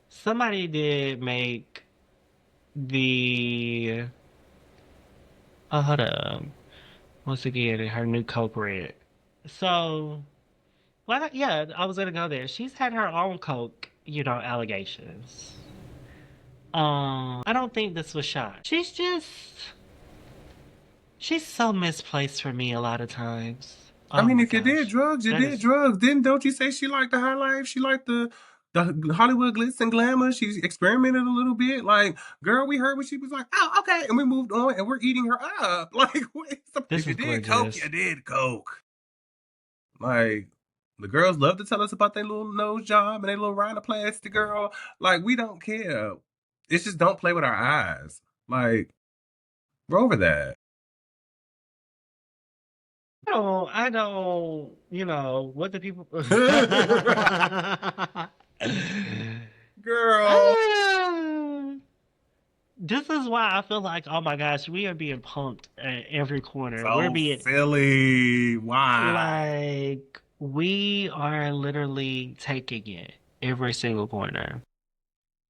Somebody did make the. Oh, hold up. Once again, her new Coke red. So, well, yeah, I was gonna go there. She's had her own Coke, allegations. I don't think this was shot. She's so misplaced for me a lot of times. I Oh mean, my if you did gosh. drugs, you That did is drugs. Didn't don't you say she liked the high life? She liked the Hollywood glitz and glamour. She experimented a little bit. Like, girl, we heard what she was like. Oh, okay, and we moved on, and we're eating her up. Like, this if you is did coke, you gorgeous. did coke. Like, the girls love to tell us about their little nose job and their little rhinoplasty girl. Like, we don't care. It's just don't play with our eyes. Like, we're over that. No, I don't, what do people Girl, Ah, this is why I feel like, oh my gosh, we are being pumped at every corner. We're so being silly. Why? we are literally taking it every single corner.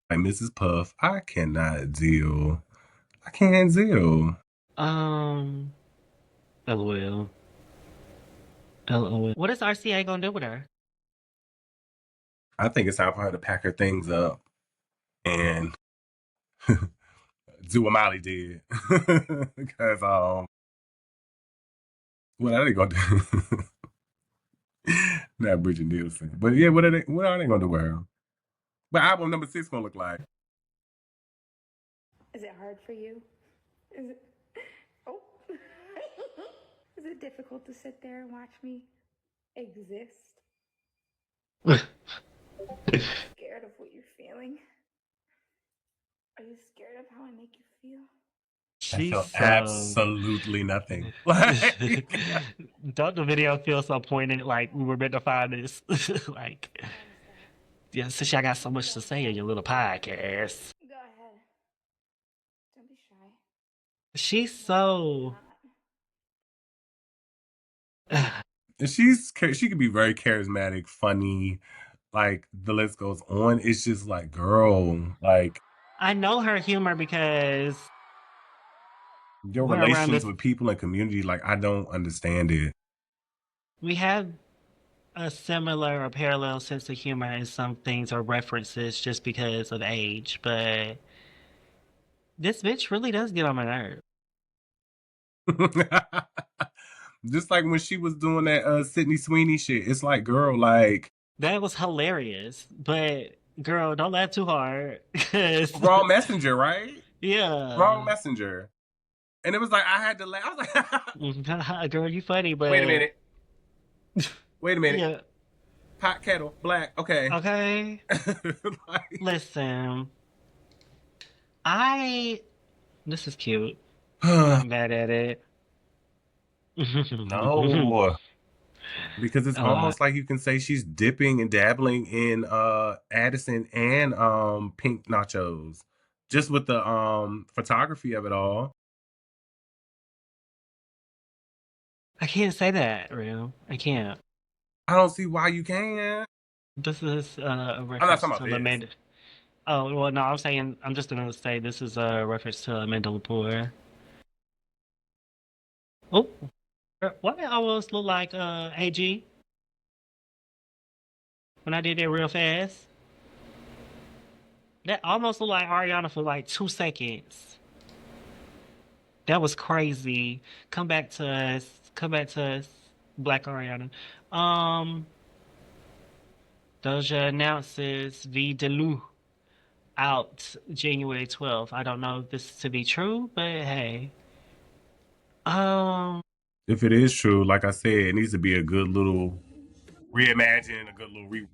Like Mrs. Puff, I cannot deal. I can't deal. Um, LOL. LOL. What is RCA gonna do with her? I think it's time for her to pack her things up and do what Molly did. Because what are they gonna do? Not Bridget Nielsen. But yeah, what are they gonna do with her? But album number 6 gonna look like? Is it hard for you? Is it? Oh. Is it difficult to sit there and watch me exist? Are you scared of what you're feeling? Are you scared of how I make you feel? I She's feel so. absolutely nothing. Like Don't the video feel so pointed? Like we were meant to find this. Like, I understand. yeah, since y'all got so much to say in your little podcast. Go ahead. Don't be shy. She's No, I'm so. not. and she could be very charismatic, funny, like the list goes on. It's just like, girl, like I know her humor because your we're around relations this. with people and community, like I don't understand it. We have a similar or parallel sense of humor in some things or references just because of age, but this bitch really does get on my nerve. Just like when she was doing that Sydney Sweeney shit. It's like, girl, like That was hilarious, but girl, don't laugh too hard, cause wrong messenger, right? Wrong yeah, messenger. And it was like I had to laugh. I was like, girl, you funny, wait a but minute. Wait a minute. yeah, Pot kettle, black, okay. okay. Like, Listen, I this is cute. I'm not mad at it. no. Because it's uh, almost like you can say she's dipping and dabbling in Addison and Pink Nachos. Just with the photography of it all. I can't say that, real. I can't. I don't see why you can. This is a I'm not reference talking to about this. Amanda. Oh well, no, I'm saying I'm just gonna say this is a reference to Amanda Lepore. Oh, why did I almost look like AG when I did that real fast? That almost looked like Ariana for like 2 seconds. That was crazy. Come back to us. Come back to us, Black Ariana. Um, Doja announces V Delu out January 12th. I don't know if this to be true, but hey. Um, If it is true, like I said, it needs to be a good little reimagine, a good little re.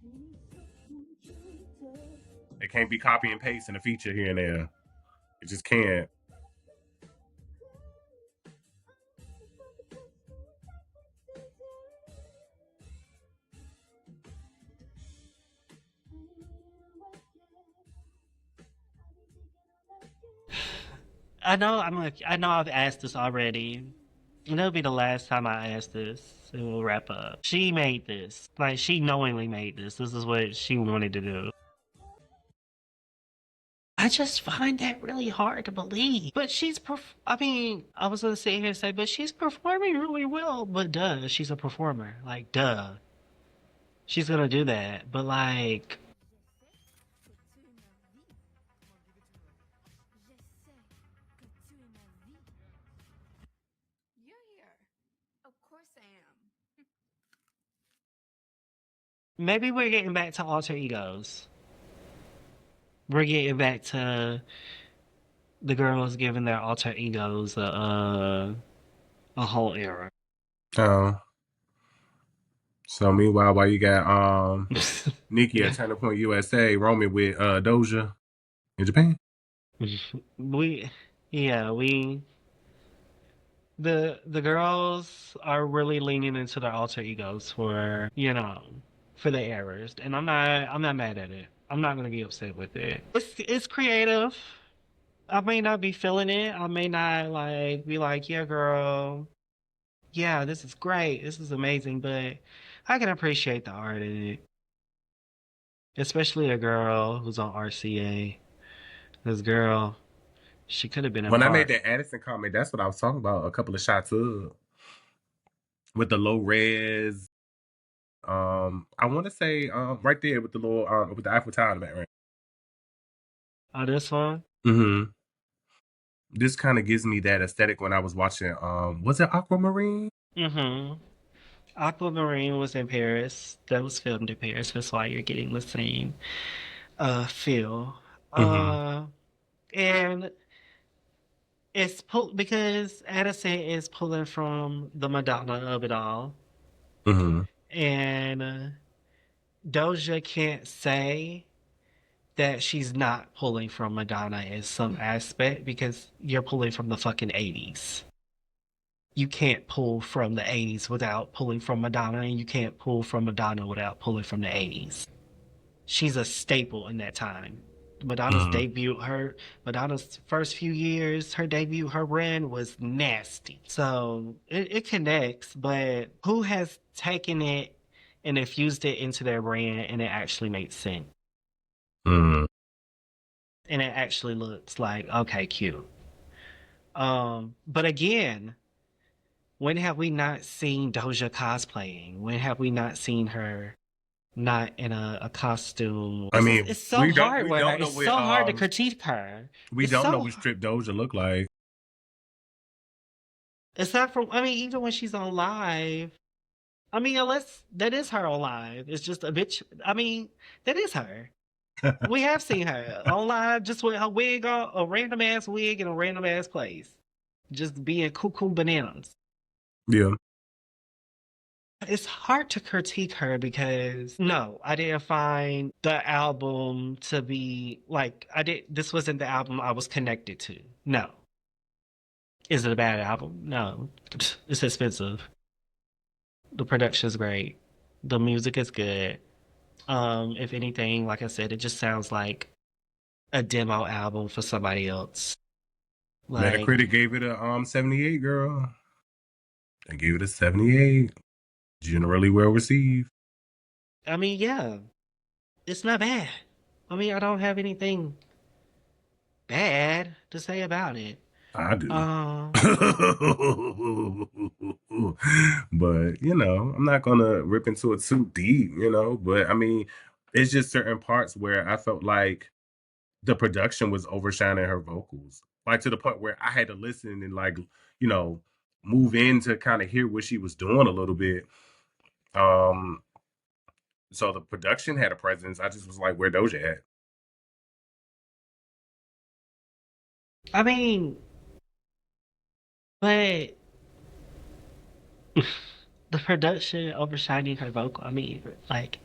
It can't be copy and paste in a feature here and there. It just can't. I know I know I've asked this already. And it'll be the last time I ask this, and we'll wrap up. She made this. Like, she knowingly made this. This is what she wanted to do. I just find that really hard to believe. But I mean, I was gonna sit here and say, but she's performing really well. But duh, she's a performer. Like, duh. She's gonna do that. But like, You're here. Of course I am. maybe we're getting back to alter egos. We're getting back to the girls giving their alter egos a whole era. Oh. So meanwhile, while you got Nikki at Turning Point USA roaming with Doja in Japan. we yeah, we the girls are really leaning into their alter egos for, for the errors. And I'm not mad at it. I'm not gonna be upset with it. It's creative. I may not be feeling it. I may not like be like, yeah, girl, yeah, this is great. This is amazing, but I can appreciate the art in it. Especially a girl who's on RCA. This girl, she could have been a When I made part. that Addison comment, that's what I was talking about. A couple of shots of with the low res. I want to say right there with the little with the Eiffel Tower in the background. Oh, this one? Mm-hmm. This kind of gives me that aesthetic when I was watching. Was it Aquamarine? Mm-hmm. Aquamarine was in Paris. That was filmed in Paris. That's why you're getting the same feel. Mm-hmm. And because Addison is pulling from the Madonna of it all. Mm-hmm. And Doja can't say that she's not pulling from Madonna in some aspect because you're pulling from the fucking 80s. You can't pull from the 80s without pulling from Madonna, and you can't pull from Madonna without pulling from the 80s. She's a staple in that time. Mm-hmm. Madonna's first few years, her run was nasty. So it connects, but who has taken it and infused it into their brand and it actually makes sense? Mm-hmm. And it actually looks like, okay, cute. But again, when have we not seen Doja cosplaying? When have we not seen her not in a costume? I It's mean, so we don't hard we with her. don't know It's what so hard to critique her. we It's don't know so what strip Doja look like. it's not from I mean, even when she's on live. I mean, unless that is her on live. It's just a bitch. I mean, that is her. We have seen her on live just with her wig on, a random ass wig in a random ass place. Just being cuckoo bananas. Yeah. It's hard to critique her because no, I didn't find the album to be like this wasn't the album I was connected to. No. Is it a bad album? No. It's expensive. The production's great. The music is good. If anything, like I said, it just sounds like a demo album for somebody else. Like, Metacritic gave it a 78, girl. They gave it a 78. Generally well received. I mean, yeah, it's not bad. I mean, I don't have anything bad to say about it. I do. Um, But, I'm not gonna rip into it too deep. But I mean, it's just certain parts where I felt like the production was overshining her vocals. Like to the point where I had to listen and like, you know, move in to kind of hear what she was doing a little bit. Um, so the production had a presence. I just was like, where Doja at? I mean, but the production overshining her vocal. I mean, like,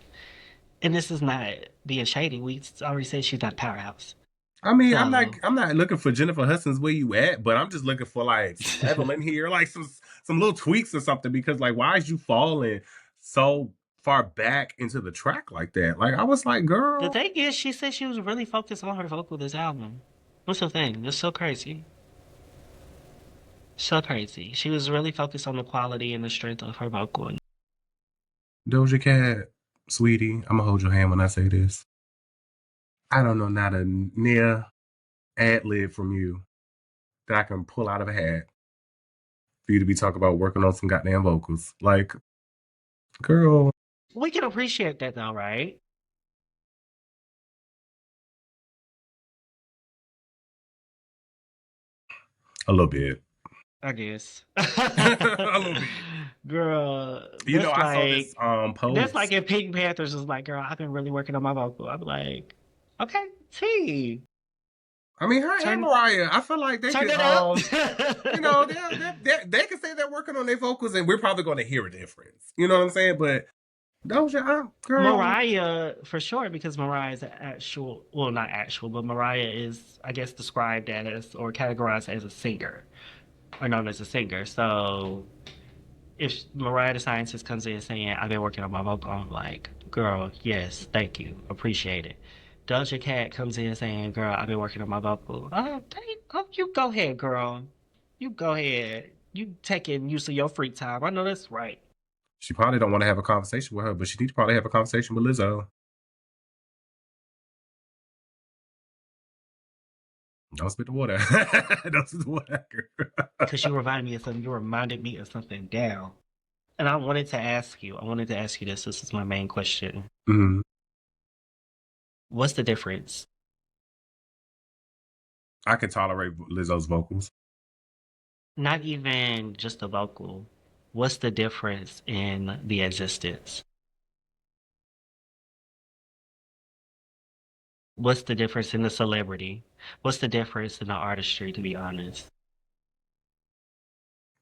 and this is not being shady. We already said she's not a powerhouse. I mean, I'm not So I'm not looking for Jennifer Hudson's where you at, but I'm just looking for like some level in here, like some little tweaks or something. Because like, why is you falling so far back into the track like that? Like, I was like, the girl, thing is, she said she was really focused on her vocal this album. What's the thing? It's so crazy. So crazy. She was really focused on the quality and the strength of her vocal. Doja Cat, sweetie, I'm gonna hold your hand when I say this. I don't know not a near ad lib from you that I can pull out of a hat for you to be talking about working on some goddamn vocals. Like, girl, We can appreciate that though, right? a little bit. I guess. A little bit. Girl, You know, I saw this that's like post. if Pink Panthers was like, girl, I've been really working on my vocal. I'm like, okay, T, I mean, her and turn Mariah, I feel like they turn could it up. you know, they can say they're working on their vocals and we're probably gonna hear a difference. You know what I'm saying? But Doja, girl, Mariah, for sure, because Mariah is an actual, well, not actual, but Mariah is, I guess, described as or categorized as a singer, or known as a singer. So if Mariah the Scientist comes in saying, I've been working on my vocal, I'm like, girl, yes, thank you, appreciate it. Doja Cat comes in saying, girl, I've been working on my vocal. Oh, you go ahead, girl. You go ahead. You taking use of your free time. I know that's right. she probably don't want to have a conversation with her, but she needs to probably have a conversation with Lizzo. Don't spit the water. Don't spit the water. Because you reminded me of something. You reminded me of something down. And I wanted to ask you. I wanted to ask you this. This is my main question. Mhm. What's the difference? I can tolerate Lizzo's vocals. Not even just the vocal. What's the difference in the existence? What's the difference in the celebrity? What's the difference in the artistry, to be honest?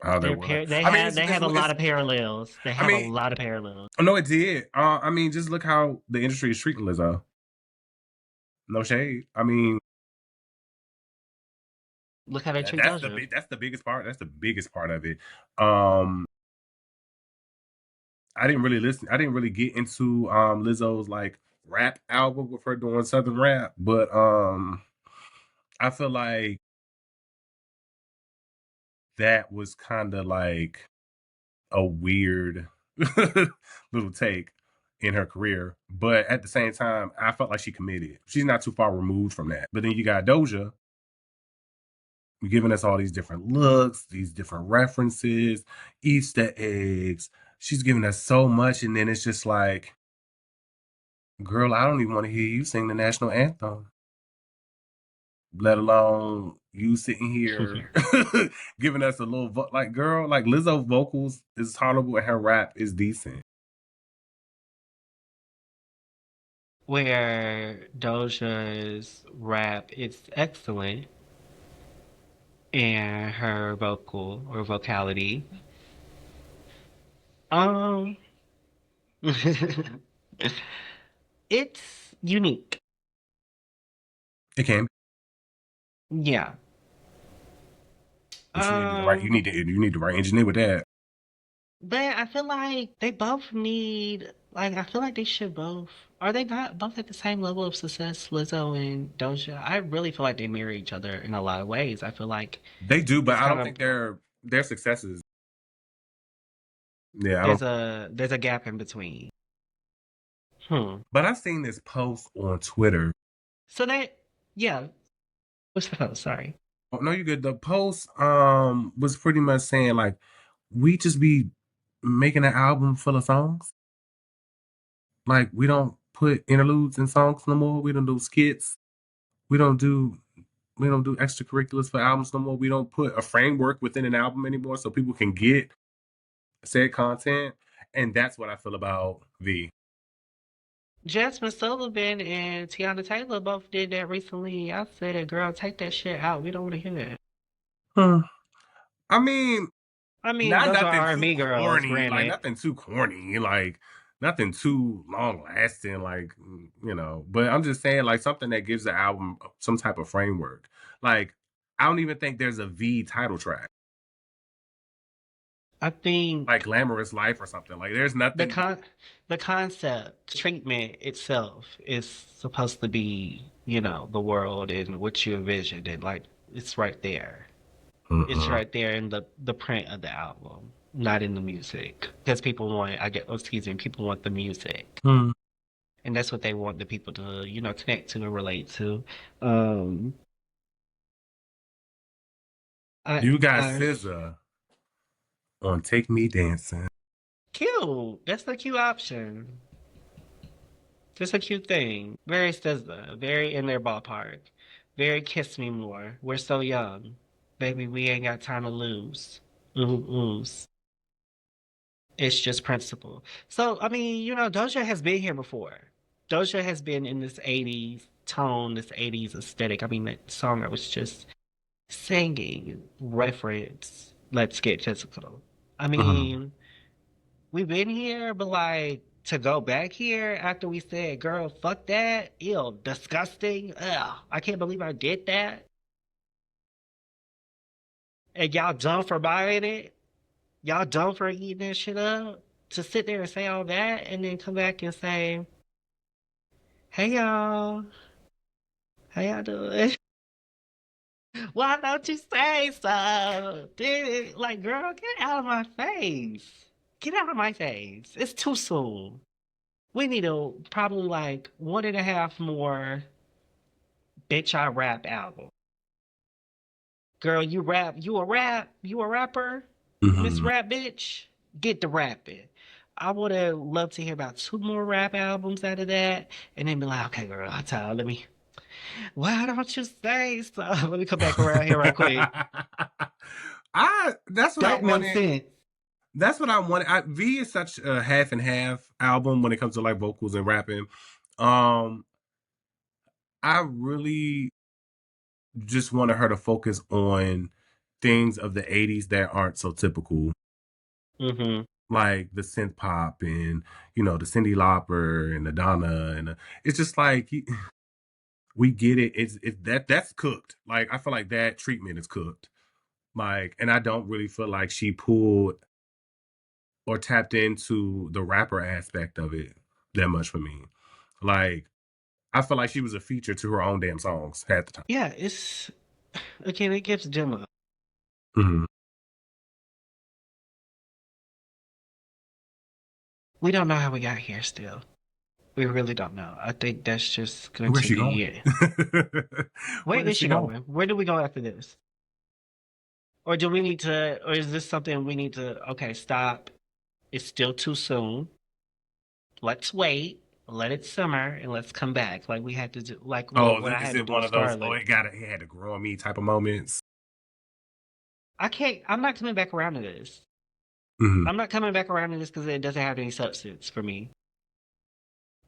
How they were. They I mean, have a lot of parallels. They I have a mean, lot of parallels. no, it did. I mean, just look how the industry is treating Lizzo. No shade. I mean, Look how they treat Doja. that's the biggest part. That's the biggest part of it. Um, I didn't really listen. I didn't really get into Lizzo's like rap album with her doing southern rap, but I feel like that was kind of like a weird little take in her career. But at the same time, I felt like she committed. She's not too far removed from that. But then you got Doja giving us all these different looks, these different references, Easter eggs. She's giving us so much, and then it's just like, girl, I don't even want to hear you sing the national anthem, let alone you sitting here giving us a little like, girl, like Lizzo vocals is tolerable and her rap is decent. Where Doja's rap is excellent and her vocal or vocality, um, it's unique. It can, Yeah. but you need the right. Um, You need the right engineer with that. but I feel like they both need, like, I feel like they should both, are they not both at the same level of success, Lizzo and Doja? I really feel like they mirror each other in a lot of ways. I feel like They do, but it's I kind don't of, think their successes. Yeah, I don't. there's a gap in between. Hmm. But I've seen this post on Twitter. So that, yeah. What's the post? Sorry. Oh, no, you good. The post was pretty much saying like we just be making an album full of songs. Like we don't put interludes in songs no more. We don't do skits. We don't do we don't do extracurriculars for albums no more. We don't put a framework within an album anymore so people can get said content. And that's what I feel about V. Jasmine Sullivan and Tiana Taylor both did that recently. I said, girl, take that shit out. We don't want to hear that. Huh. I mean, I mean, not those are nothing too R&B girls, corny, like granted. nothing too corny, like nothing too long lasting, like you know. But I'm just saying, like something that gives the album some type of framework. Like I don't even think there's a V title track, I like think "Glamorous Life" or something. Like there's the nothing. con the concept, treatment itself is supposed to be, the world and what you envisioned and like it's right there. It's Mm-mm. right there in the print of the album, not in the music. Because people want, I get, oh, excuse me, people want the music, Mm. and that's what they want the people to, connect to and relate to. Um, I, You got I, SZA on "Take Me Dancing." cute. That's the cute option. Just a cute thing. Very SZA, very in their ballpark. Very kiss me more. We're so young. Baby, we ain't got time to lose. Oohs. It's just principle. So, I mean, Doja has been here before. Doja has been in this 80s tone, this 80s aesthetic. I mean, that song I was just singing reference, Let's Get Physical. I Mhm. mean, we've been here, but like to go back here after we said, girl, fuck that, ew, disgusting, ugh, I can't believe I did that. And y'all dumb for buying it, y'all dumb for eating that shit up. To sit there and say all that and then come back and say, hey y'all, how y'all doing? Why don't you say so? Dude, like, girl, get out of my face. Get out of my face. It's too soon. We need probably like one and a half more Bitch I Rap album. Girl, you rap, you a rapper? Miss Mhm. Rap Bitch? Get to rapping. I would have loved to hear about two more rap albums out of that, and then be like, okay, girl, I'm tired. Why don't you say so? Let me come back around here right quick. I that's what I That makes wanted. sense. That's what I wanted. V is such a half and half album when it comes to like vocals and rapping. Um, I really just wanted her to focus on things of the '80s that aren't so typical, Mm-hmm. like the synth pop and the Cyndi Lauper and the Donna it's just like we get it. It's that's cooked. Like I feel like that treatment is cooked. Like, and I don't really feel like she pulled or tapped into the rapper aspect of it that much for me. Like, I feel like she was a feature to her own damn songs half the time. Yeah, it's again, it gives Gemma. Mhm. We don't know how we got here still. We really don't know. I think that's just going Where's to she going? be it. Where Where is is she she going? going? Where do we go after this? Or do we need to, or is this something we need to, okay, stop. It's still too soon. Let's wait, let it simmer, and let's come back. Like we had to do, like Oh, what I is had to it do one with of those? Oh, Scarlet. it had to grow on me type of moments. I'm not coming back around to this. Mhm. I'm not coming back around to this because it doesn't have any substance for me.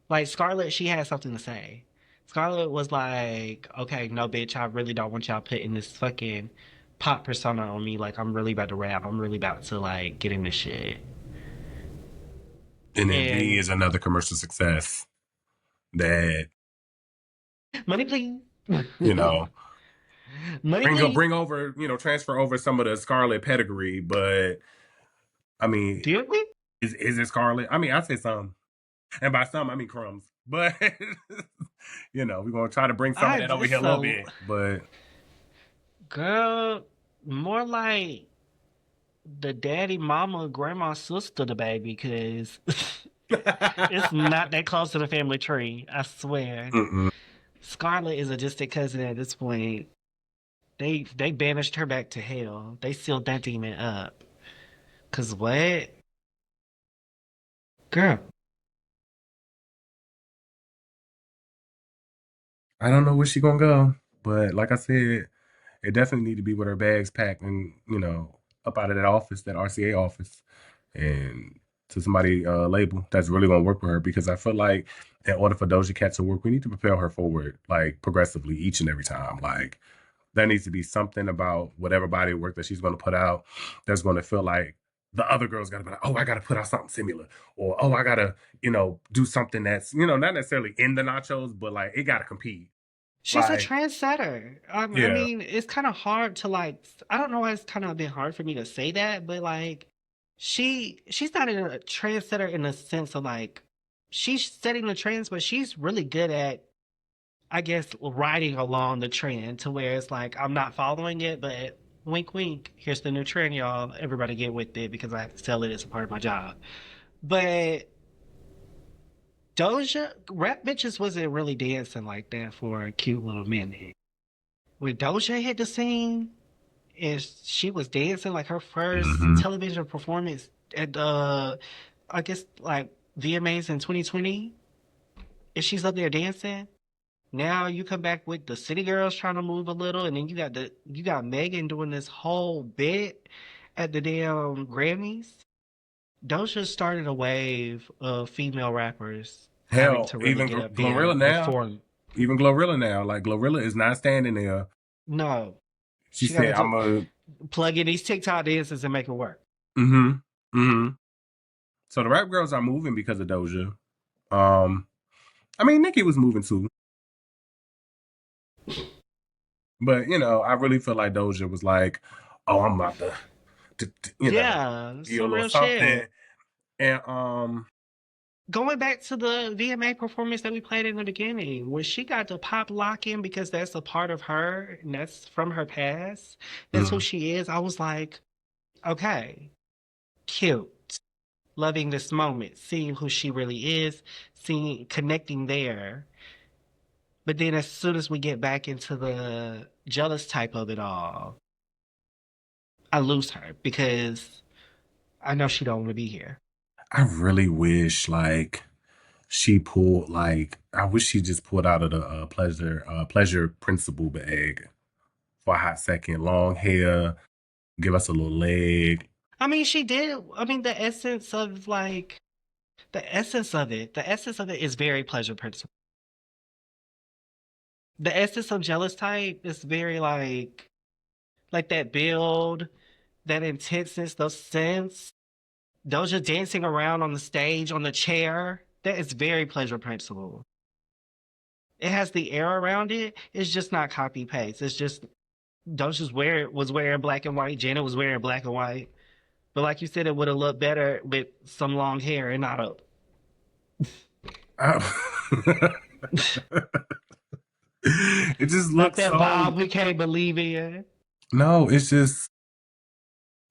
Like Scarlett, she had something to say. Scarlett was like, okay, no, bitch, I really don't want y'all putting this fucking pop persona on me. Like, I'm really about to rap. I'm really about to, like, get in this shit. And then V And is another commercial success that money, please. you know Money, please. bring over transfer over some of the Scarlet pedigree, but I mean, Did we? is it Scarlet? I mean, I say some, and by some I mean crumbs, but we're gonna try to bring some of I that over just here a little so, bit, but more like the daddy, mama, grandma, sister, the baby, because it's not that close to the family tree. I swear. Mm-mm. Scarlett is a distant cousin at this point. They banished her back to hell. They sealed that demon up. Cause what? Girl. I don't know where she gonna go, but like I said, it definitely need to be with her bags packed and up out of that office, that RCA office, and to somebody label that's really gonna work with her because I feel like in order for Doja Cat to work, we need to propel her forward like progressively each and every time. Like there needs to be something about whatever body of work that she's gonna put out that's gonna feel like the other girls gotta be like, oh, I gotta put out something similar, or oh, I gotta do something that's not necessarily in the nachos, but like it gotta compete. She's a Like trendsetter. I yeah. mean, it's kind of hard to like. I don't know why it's kind of a bit hard for me to say that, but like, she's not a trendsetter in the sense of like, she's setting the trends, but she's really good at, I guess, riding along the trend to where it's like I'm not following it, but Wink, wink. Here's the new trend, y'all. Everybody get with it because I have to tell it as a part of my job. But Doja, rap bitches wasn't really dancing like that for a cute little minute. When Doja hit the scene and she was dancing like her first Hmm. television performance at I guess like VMAs in 2020, and she's up there dancing. Now you come back with the City Girls trying to move a little, and then you got Megan doing this whole bit at the damn Grammys. Doja started a wave of female rappers having Hell, to really even get up there Glorilla and now, perform. even Glorilla now, like Glorilla is not standing there. No, She she got said, to "I'm a." plug in these TikTok dances and make it work. Mm-hmm. Mm-hmm. So the rap girls are moving because of Doja. Um, I mean, Nicki was moving too, but I really feel like Doja was like, "Oh, I'm about to Yeah, do a some little real something," shit. and Going back to the VMA performance that we played in the beginning, where she got the pop lock in because that's a part of her and that's from her past. That's who mm, she is. I was like, okay, cute. Loving this moment, seeing who she really is, seeing connecting there. But then as soon as we get back into the jealous type of it all, I lose her because I know she don't want to be here. I really wish like she pulled like I wish she just pulled out of the pleasure principle bag for a hot second. Long hair, give us a little leg. I mean, she did. I mean, the essence of like the essence of it is very pleasure principle. The essence of jealous type is very like that build, that intenseness, those scents. Doja dancing around on the stage on the chair. That is very pleasure principle. It has the air around it. It's just not copy paste. It's just was wearing black and white. Janet was wearing black and white. But like you said, it would have looked better with some long hair and not a I- it just like looks that so. vibe we can't believe in. No, it's just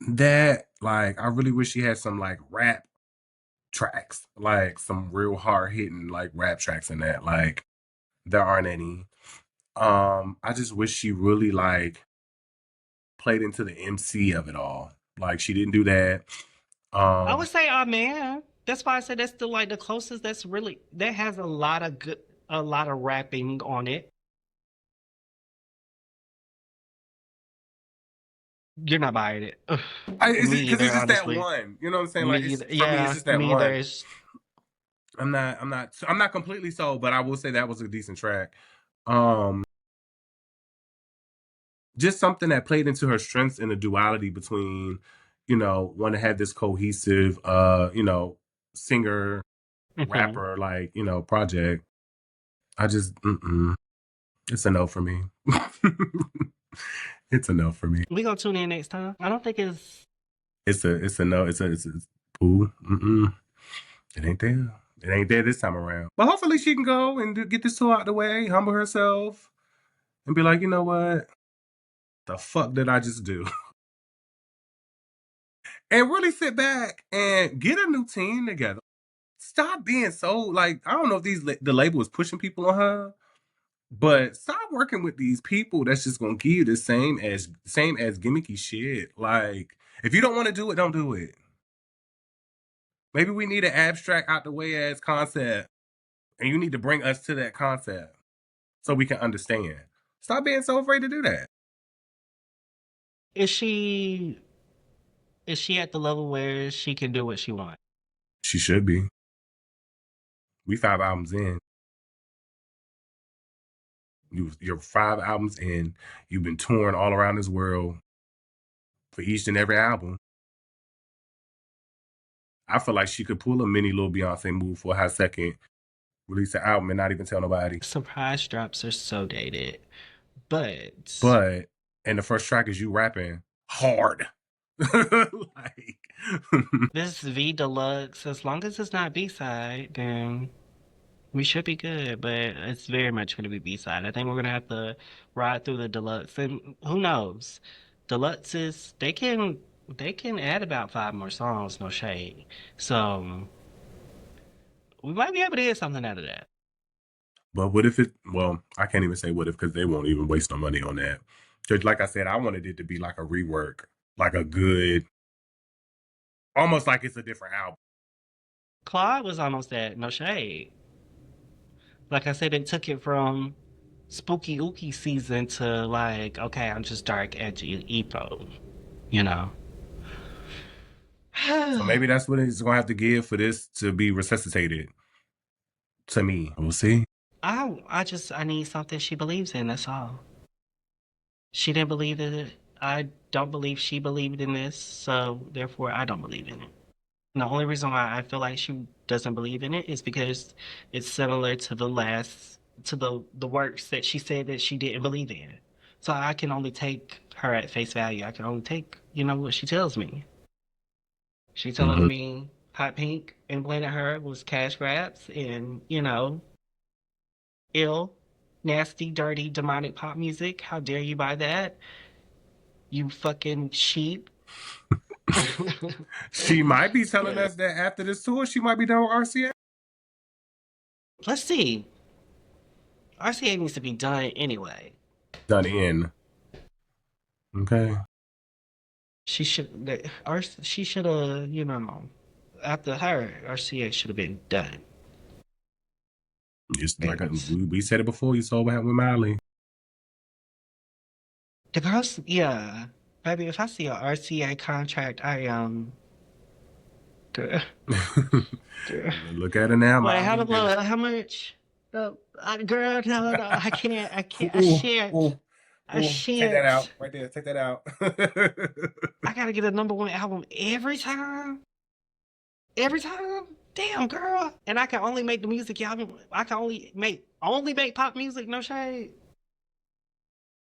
that like I really wish she had some like rap tracks, like some real hard hitting like rap tracks in that. Like there aren't any. I just wish she really like played into the MC of it all. Like she didn't do that. I Um, would say, oh man, that's why I said that's the like the closest. That's really that has a lot of good, a lot of rapping on it. You're not buying it. is Me it because either, it's just that honestly. one? You know what I'm saying? Me Like it's either. for me, it's Yeah, just that me either. one. It's, I'm not completely sold, but I will say that was a decent track. Um, just something that played into her strengths in the duality between, one that had this cohesive, singer mhm. rapper like project. I just, it's a no for me. It's a no for me. We gonna tune in next time. I don't think it's. It's a no. It's a poo. Mm-mm. It ain't there. It ain't there this time around. But hopefully she can go and get this tour out the way, humble herself, and be like, you know what? The fuck did I just do? And really sit back and get a new team together. Stop being so like I don't know if the label is pushing people on her, but stop working with these people that's just gonna give you the same as gimmicky shit. Like if you don't want to do it, don't do it. Maybe we need an abstract out the way as concept, and you need to bring us to that concept so we can understand. Stop being so afraid to do that. Is she? Is she at the level where she can do what she wants? She should be. We 5 albums in. You're 5 albums in. You've been touring all around this world for each and every album. I feel like she could pull a mini little Beyonce move for a hot second, release an album and not even tell nobody. Surprise drops are so dated, but But and the first track is you rapping hard. Like this V Deluxe, as long as it's not B side, then we should be good. But it's very much going to be B side. I think we're going to have to ride through the deluxe, and who knows? deluxes, they can add about 5 more songs, no shade. So we might be able to get something out of that. But what if it? Well, I can't even say what if because they won't even waste no money on that. Because, like I said, I wanted it to be like a rework, like a good, almost like it's a different album. Claude was almost that, no shade. Like I said, it took it from spooky ooky season to like, okay, I'm just dark, edgy, emo, you know. So maybe that's what it's gonna have to give for this to be resuscitated. To me, we'll see. I need something she believes in. That's all. She didn't believe in it. I don't believe she believed in this, so therefore I don't believe in it. And the only reason why I feel like she doesn't believe in it is because it's similar to the works that she said that she didn't believe in. So I can only take her at face value. I can only take, what she tells me. She telling Mm-hmm. me Hot Pink implanted her was cash grabs and, ill, nasty, dirty, demonic pop music. How dare you buy that? You fucking sheep. She might be telling us that after this tour, she might be done with RCA. Let's see. RCA needs to be done anyway. Done in. Okay. She should have, after her, RCA should have been done. Just like And we said it before, you saw what happened with Miley. the girls, yeah, baby. If I see a RCA contract, girl, girl. Look at her now, Wait, Miley. how much? Girl, no, I can't, Ooh, ooh, I ooh. Take that out shan't. right there. Take that out. I gotta get a #1 album every time. Every time? Damn, girl. And I can only make the music, y'all. I can only make pop music, no shade.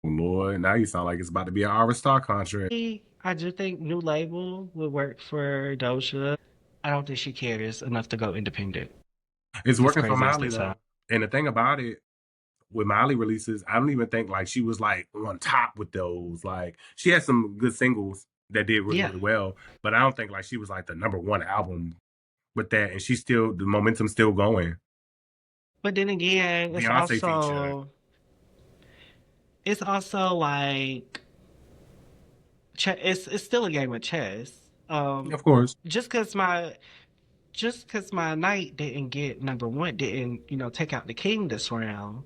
Lord, now you sound like it's about to be an Ara Star contract. I just think new label would work for Doja. I don't think she cares enough to go independent. It's As working for crazy as Miley that though. sounds. And the thing about it, with Miley releases, I don't even think like she was like on top with those. Like she had some good singles that did really, Yeah. really well, but I don't think like she was like the #1 album with that. And she's still the momentum's still going. But then again, Beyonce feature, it's also like it's still a game of chess. of course. Just cause my knight didn't get #1, didn't, take out the king this round,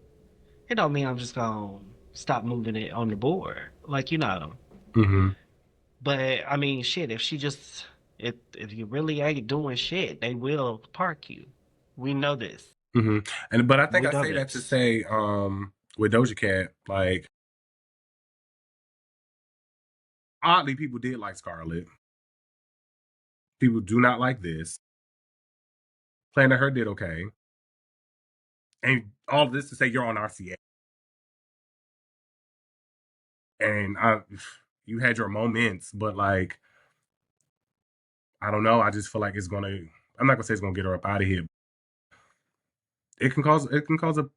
it don't mean I'm just gonna stop moving it on the board. Like, Mm-hmm. But I mean, shit, if you really ain't doing shit, they will park you. We know this. Mm-hmm. But I think We I know say that to this. say, with Doja Cat, like oddly, people did like Scarlett. People do not like this. Planet Her did okay. And all of this to say you're on RCA. And you had your moments, but like I don't know. I just feel like it's gonna. I'm not gonna say it's gonna get her up out of here. It can cause. It can cause a.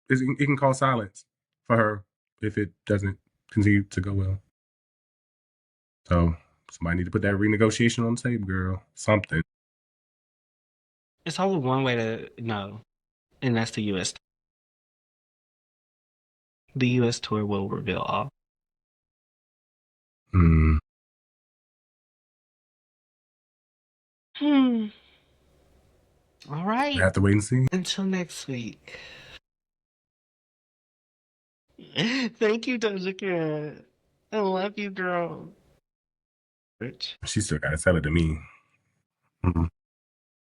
It can cause silence for her if it doesn't continue to go well. So somebody need to put that renegotiation on the table, girl. Something. It's only one way to know, and that's the US. The US tour will reveal all. Hmm. Hmm. All We right. have to wait and see. Until next week. Thank you, Doja Cat. I love you, girl. Bitch. She still gotta sell it to me. Mhm.